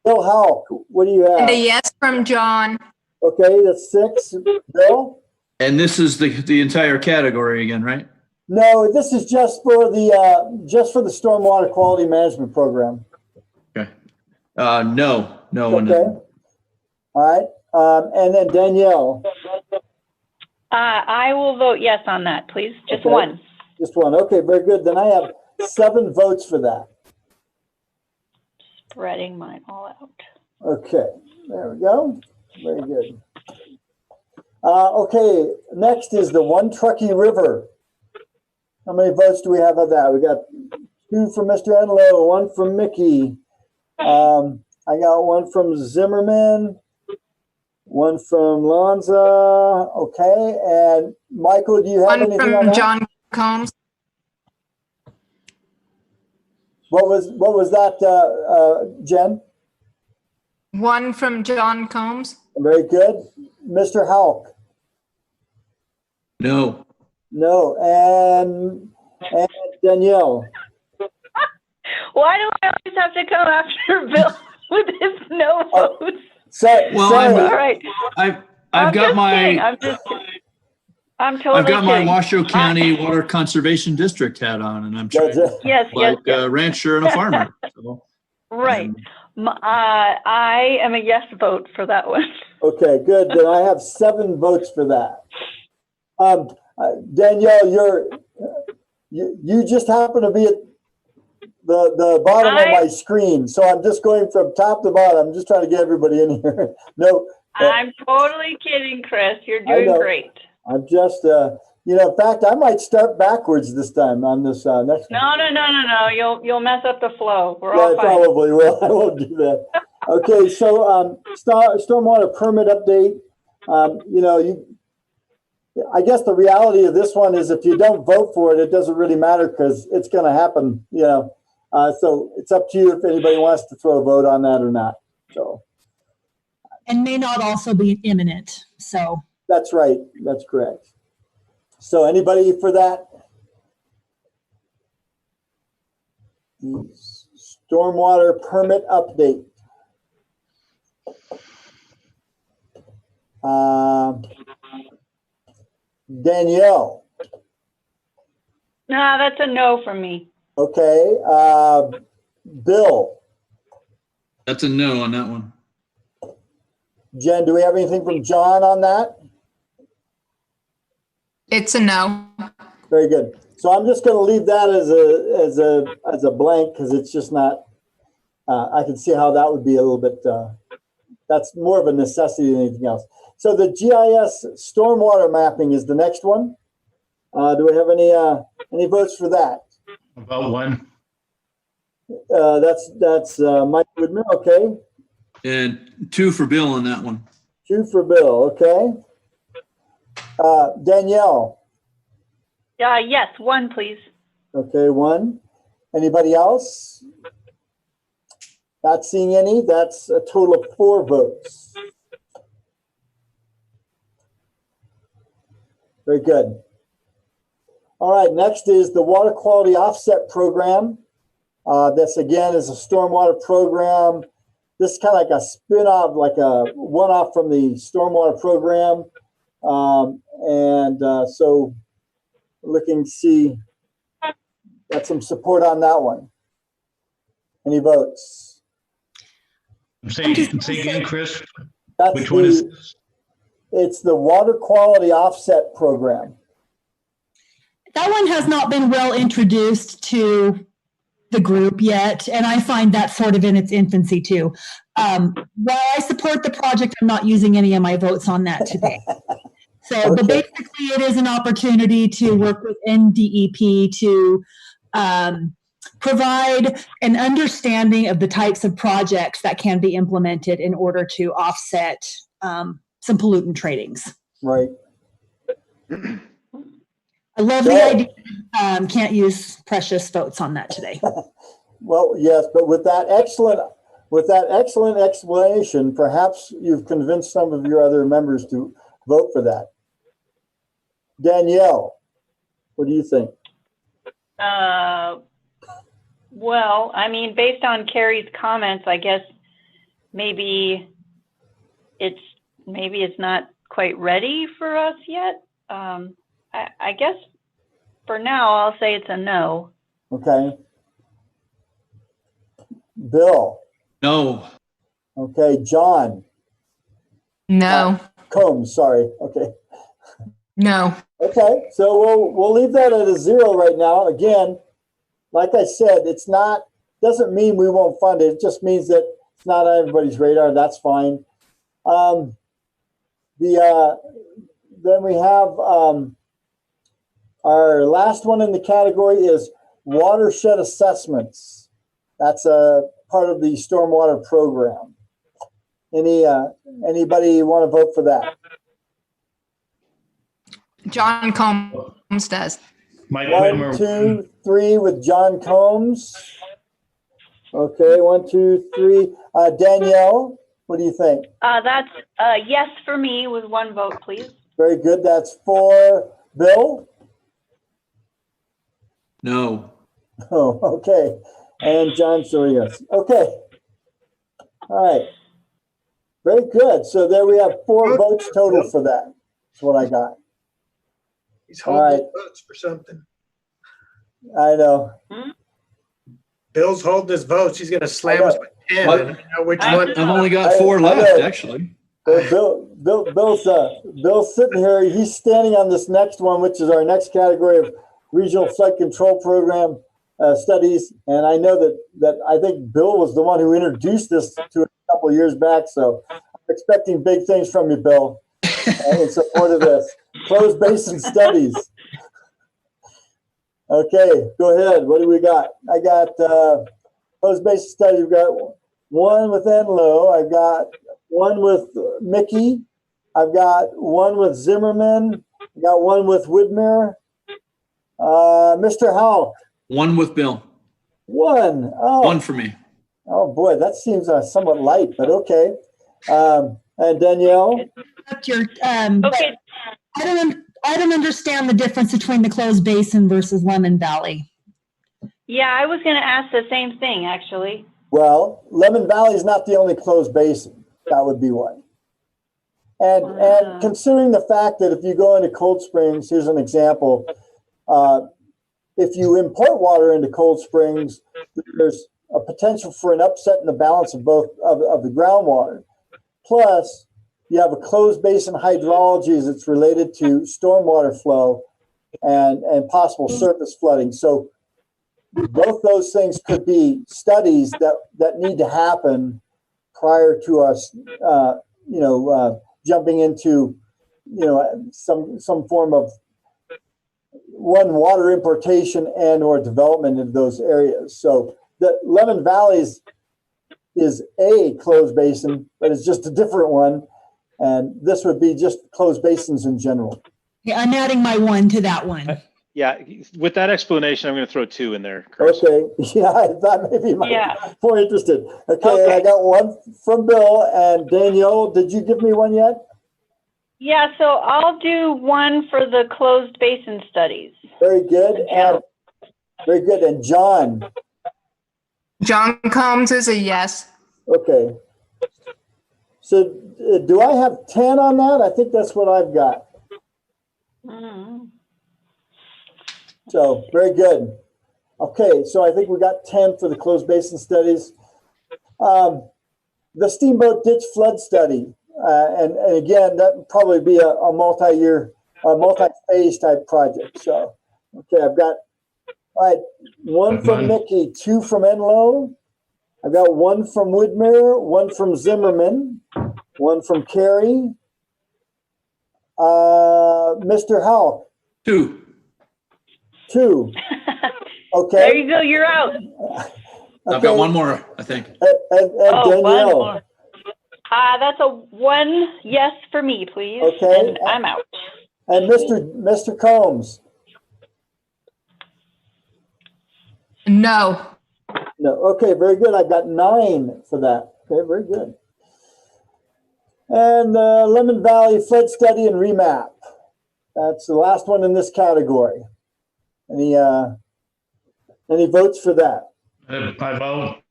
Bill Houck, what do you
And a
have?
yes from John.
Okay, that's 6. Bill?
And this is the entire category again, right?
No, this is just for the stormwater quality management program.
Okay. No one.
Okay. All right. And then Danielle.
I will vote yes on that, please. Just
Okay.
1.
Just 1. Okay, very good. Then I have 7 votes for that.
Spreading mine all out.
Okay, there we go. Very good. Okay, next is the One Truckee River. How many votes do we have of that? We got 2 from Mr. Enlow, 1 from Mickey. I got 1 from Zimmerman, 1 from Lanza. Okay, and Michael, do you have
1
anything on
from
that?
John Combs.
What was that, Jen?
One from John Combs.
Very good. Mr. Houck?
No.
No. And Danielle?
Why do I always have to come after Bill with his no votes?
Well,
All right.
I've got my Washoe County Water Conservation District hat on, and I'm trying
yes.
a rancher and a farmer. So,
right. I am a yes vote for that one.
Okay, good. Then I have 7 votes for that. Danielle, you just happen to be at the bottom of my screen, so I'm just going from top to bottom. I'm just trying to get everybody in here. No,
I'm totally kidding, Chris. You're doing great.
I'm just, in fact, I might start backwards this time on this next one.
No. You'll mess up the flow. We're
Yeah,
all fine.
probably will. I won't do that. Okay, so stormwater permit update. I guess the reality of this one is if you don't vote for it, it doesn't really matter because it's going to happen. So it's up to you if anybody wants to throw a vote on that or not. So.
And may not also be imminent. So.
That's right. That's correct. So anybody for that? Stormwater permit update. Danielle.
No, that's a no for me.
Okay. Bill.
that's a no on that one.
Jen, do we have anything from John on that?
It's a no.
Very good. So I'm just going to leave that as a blank because it's just not. I can see how that would be a little bit. That's more of a necessity than anything else. So the GIS stormwater mapping is the next one. Do we have any votes for that?
About one.
That's Mike Woodman. Okay.
And 2 for Bill on that one.
2 for Bill. Okay. Danielle.
Yes, 1, please.
Okay, 1. Anybody else? Not seeing any. That's a total of 4 votes. Very good. All right, next is the Water Quality Offset Program. This, again, is a stormwater program. This is kind of like a spin-off, like a one-off from the stormwater program. So looking to see, got some support on that one. Any votes?
Say again, Chris.
Which
one is this?
It's the Water Quality Offset Program.
That one has not been well introduced to the group yet, and I find that sort of in its infancy too. While I support the project, I'm not using any of my votes on that today. So, okay. But basically it is an opportunity to work with NDEP to provide an understanding of the types of projects that can be implemented in order to offset some pollutant tradings.
Right.
I love the idea. Can't use precious votes on that today.
Well, yes, but with that excellent explanation, perhaps you've convinced some of your other members to vote for that. Danielle, what do you think?
Well, I mean, based on Carrie's comments, I guess maybe it's not quite ready for us yet. I guess for now, I'll say it's a no.
Okay. Bill?
No.
Okay. John?
No.
Combs, sorry. Okay.
No.
Okay. So we'll leave that at a 0 right now. Again, like I said, doesn't mean we won't fund it. It just means that it's not on everybody's radar. That's fine. Then we have our last one in the category is watershed assessments. That's a part of the stormwater program. Anybody want to vote for that?
John Combs does.
Mike
1,
Whitmer.
2, 3 with John Combs. Okay, 1, 2, 3. Danielle, what do you think?
That's yes for me with one vote, please.
Very good. That's 4. Bill?
No.
Oh, okay. And John, so yes. Okay. All right. Very good. So there we have 4 votes total for that. That's what I got.
He's holding
All
his
right.
votes for something.
I know.
Bill's holding his votes. He's going to slam us with 10.
What?
And I know which
I
one.
know.
I've only got
I
4
know.
left, actually.
Bill's sitting here. He's standing on this next one, which is our next category of regional flood control program studies. And I know that I think Bill was the one who introduced this to a couple of years back. So I'm expecting big things from you, Bill, in support of this. Closed basin studies. Okay, go ahead. What do we got? I got closed basin studies. We've got one with Enloe. I've got one with Mickey. I've got one with Zimmerman. I got one with Widmer. Mr. Howell.
1 with Bill.
1. Oh.
1 for me.
Oh boy, that seems somewhat light, but okay. And Danielle.
Up your,
Okay.
I don't understand the difference between the closed basin versus Lemon Valley.
Yeah, I was going to ask the same thing, actually.
Well, Lemon Valley is not the only closed basin. That would be one. And considering the fact that if you go into Cold Springs, here's an example. If you import water into Cold Springs, there's a potential for an upset in the balance of both of the groundwater. Plus, you have a closed basin hydrology as it's related to stormwater flow and possible surface flooding. So both those things could be studies that need to happen prior to us, jumping into, some form of water importation and or development in those areas. So the Lemon Valley is a closed basin, but it's just a different one. And this would be just closed basins in general.
Yeah, I'm adding my 1 to that one.
Yeah, with that explanation, I'm going to throw 2 in there, Chris.
Okay, yeah, I thought maybe you might be more interested. Okay, I got 1 from Bill. And Danielle, did you give me 1 yet?
Yeah, so I'll do 1 for the closed basin studies.
Very good. And very good. And John.
John Combs is a yes.
Okay. So do I have 10 on that? I think that's what I've got. So very good. Okay, so I think we got 10 for the closed basin studies. The Steamboat Ditch Flood Study. And again, that would probably be a multi-year, multi-phase type project. So, okay, I've got, all right, 1 from Mickey, 2 from Enloe. I've got 1 from Widmer, 1 from Zimmerman, 1 from Carey. Mr. Howell.
2.
2. Okay.
There you go. You're out.
I've got 1 more, I think.
And Danielle.
1 more. That's a 1 yes for me, please.
Okay.
And I'm out.
And Mr. Combs.
No.
No. Okay, very good. I've got 9 for that. Okay, very good. And Lemon Valley Flood Study and Remap. That's the last one in this category. Any votes for that?
I vote.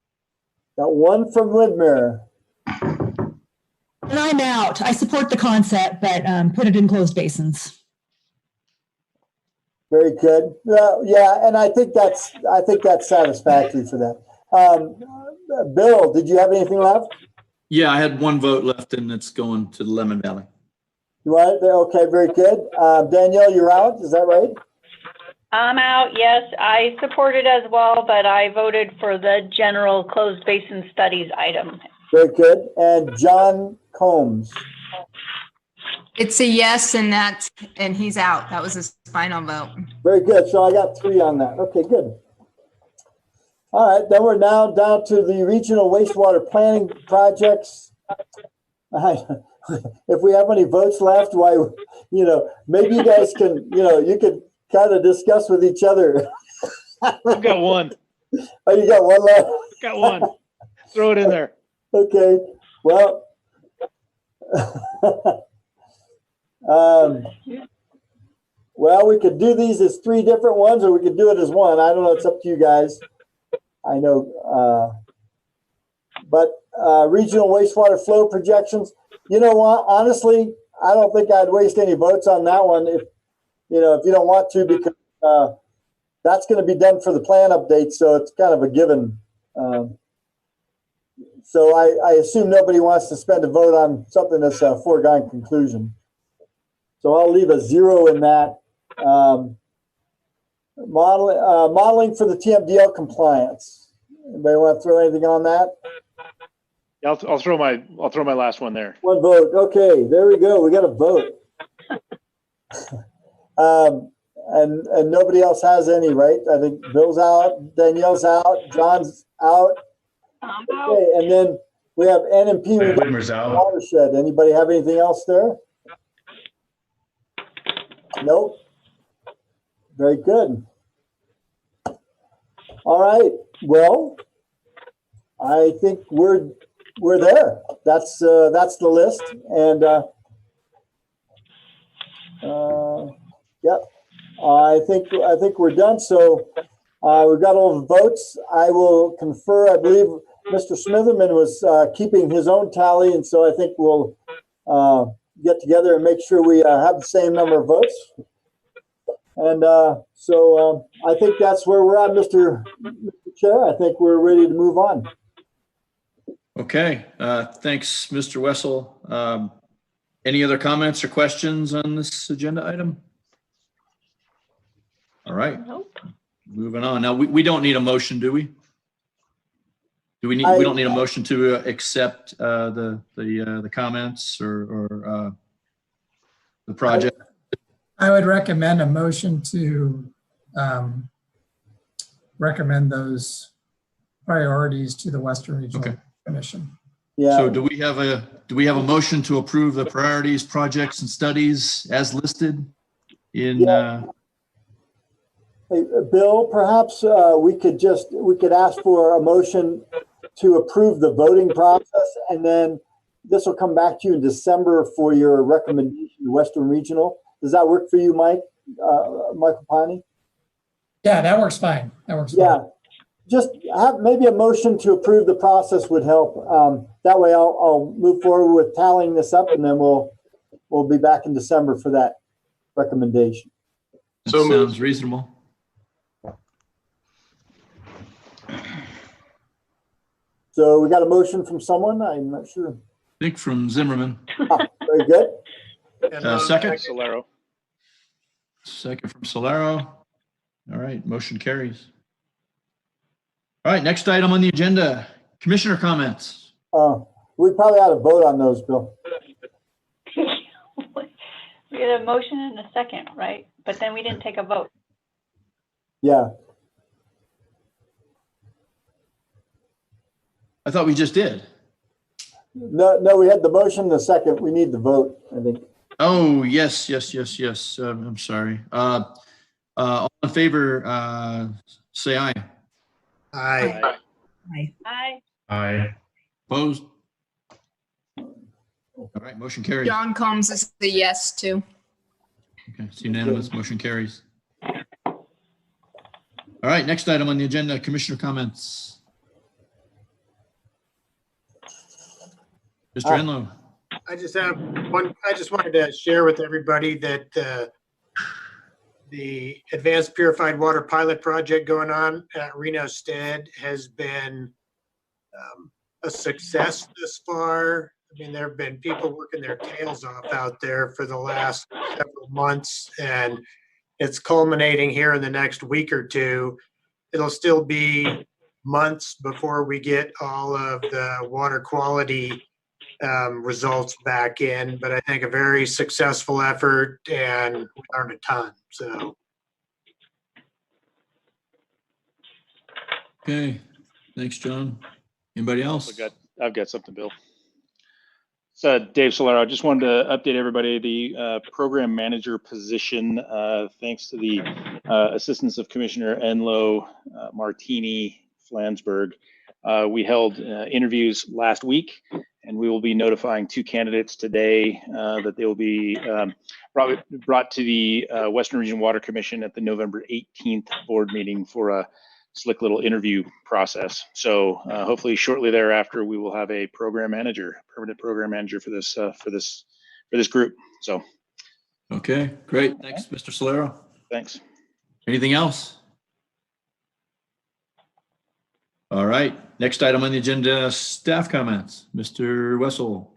Got 1 from Widmer.
And I'm out. I support the concept, but put it in closed basins.
Very good. Yeah, and I think that's satisfactory for that. Bill, did you have anything left?
Yeah, I had 1 vote left, and it's going to the Lemon Valley.
You want it? Okay, very good. Danielle, you're out. Is that right?
I'm out. Yes, I support it as well, but I voted for the general closed basin studies item.
Very good. And John Combs.
It's a yes, and he's out. That was his final vote.
Very good. So I got 3 on that. Okay, good. All right, then we're now down to the regional wastewater planning projects. If we have any votes left, why, maybe you guys can, you could kind of discuss with each other.
I've got 1.
Oh, you got 1 left?
Got one. Throw it in there.
Okay, well, well, we could do these as 3 different ones, or we could do it as one. I don't know. It's up to you guys. I know, but regional wastewater flow projections. You know what? Honestly, I don't think I'd waste any votes on that one if you don't want to, because that's going to be done for the plan update, so it's kind of a given. So I assume nobody wants to spend a vote on something that's a foregone conclusion. So I'll leave a 0 in that. Modeling for the TMDL compliance. Anybody want to throw anything on that?
Yeah, I'll throw my last one there.
1 vote. Okay, there we go. We got a vote. And nobody else has any, right? I think Bill's out, Danielle's out, John's out. Okay, and then we have N&P
Whitmer's out.
watershed. Anybody have anything else there? Nope. Very good. All right. Well, I think we're there. That's the list, and yep. I think we're done. So we've got all the votes. I will confer. I believe Mr. Smitherman was keeping his own tally, and so I think we'll get together and make sure we have the same number of votes. And so I think that's where we're at, Mr. Chair. I think we're ready to move on.
Okay, thanks, Mr. Wessel. Any other comments or questions on this agenda item? All right.
Nope.
Moving on. Now, we don't need a motion, do we? We don't need a motion to accept the comments or the project?
I would recommend a motion to recommend those priorities to the Western Regional Commission.
Yeah.
So do we have a motion to approve the priorities, projects, and studies as listed in?
Hey, Bill, perhaps we could ask for a motion to approve the voting process, and then this will come back to you in December for your recommendation to Western Regional. Does that work for you, Mike? Michael Piney?
Yeah, that works fine.
Yeah, just have maybe a motion to approve the process would help. That way I'll move forward with tallying this up, and then we'll be back in December for that recommendation.
That sounds reasonable.
So we got a motion from someone? I'm not sure.
I think from Zimmerman.
Very good.
Second?
Solero.
Second from Solero. All right, motion carries. All right, next item on the agenda, commissioner comments.
We probably ought to vote on those, Bill.
We had a motion and a second, right? But then we didn't take a vote.
Yeah.
I thought we just did.
No, we had the motion, the second. We need the vote, I think.
Oh, yes. I'm sorry. All in favor, say aye.
Aye.
Aye.
Aye.
Opposed? All right, motion carries.
John Combs is the yes too.
Okay, it's unanimous, motion carries. All right, next item on the agenda, commissioner comments. Mr. Enlow.
I just have one. I just wanted to share with everybody that the Advanced Purified Water Pilot Project going on at Reno Stead has been a success thus far. I mean, there have been people working their tails off out there for the last several months, and it's culminating here in the next week or two. It'll still be months before we get all of the water quality results back in, but I think a very successful effort, and we learned a ton. So.
Okay, thanks, John. Anybody else?
I've got something, Bill. So Dave Solero, I just wanted to update everybody. The program manager position, thanks to the assistance of Commissioner Enlow, Martini, Flansburgh, We held interviews last week, and we will be notifying 2 candidates today that they will be brought to the Western Region Water Commission at the November 18th board meeting for a slick little interview process. So hopefully shortly thereafter, we will have a program manager, permanent program manager for this group. So.
Okay, great. Thanks, Mr. Solero.
Thanks.
Anything else? All right, next item on the agenda, staff comments. Mr. Wessel.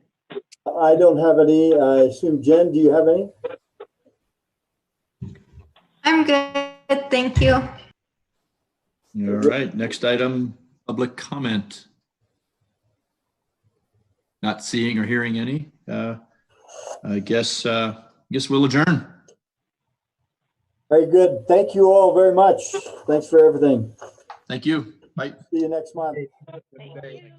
I don't have any. I assume, Jen, do you have any?
I'm good, thank you.
All right, next item, public comment. Not seeing or hearing any. I guess we'll adjourn.
Very good. Thank you all very much. Thanks for everything.
Thank you. Bye.
See you next month.
Thank you.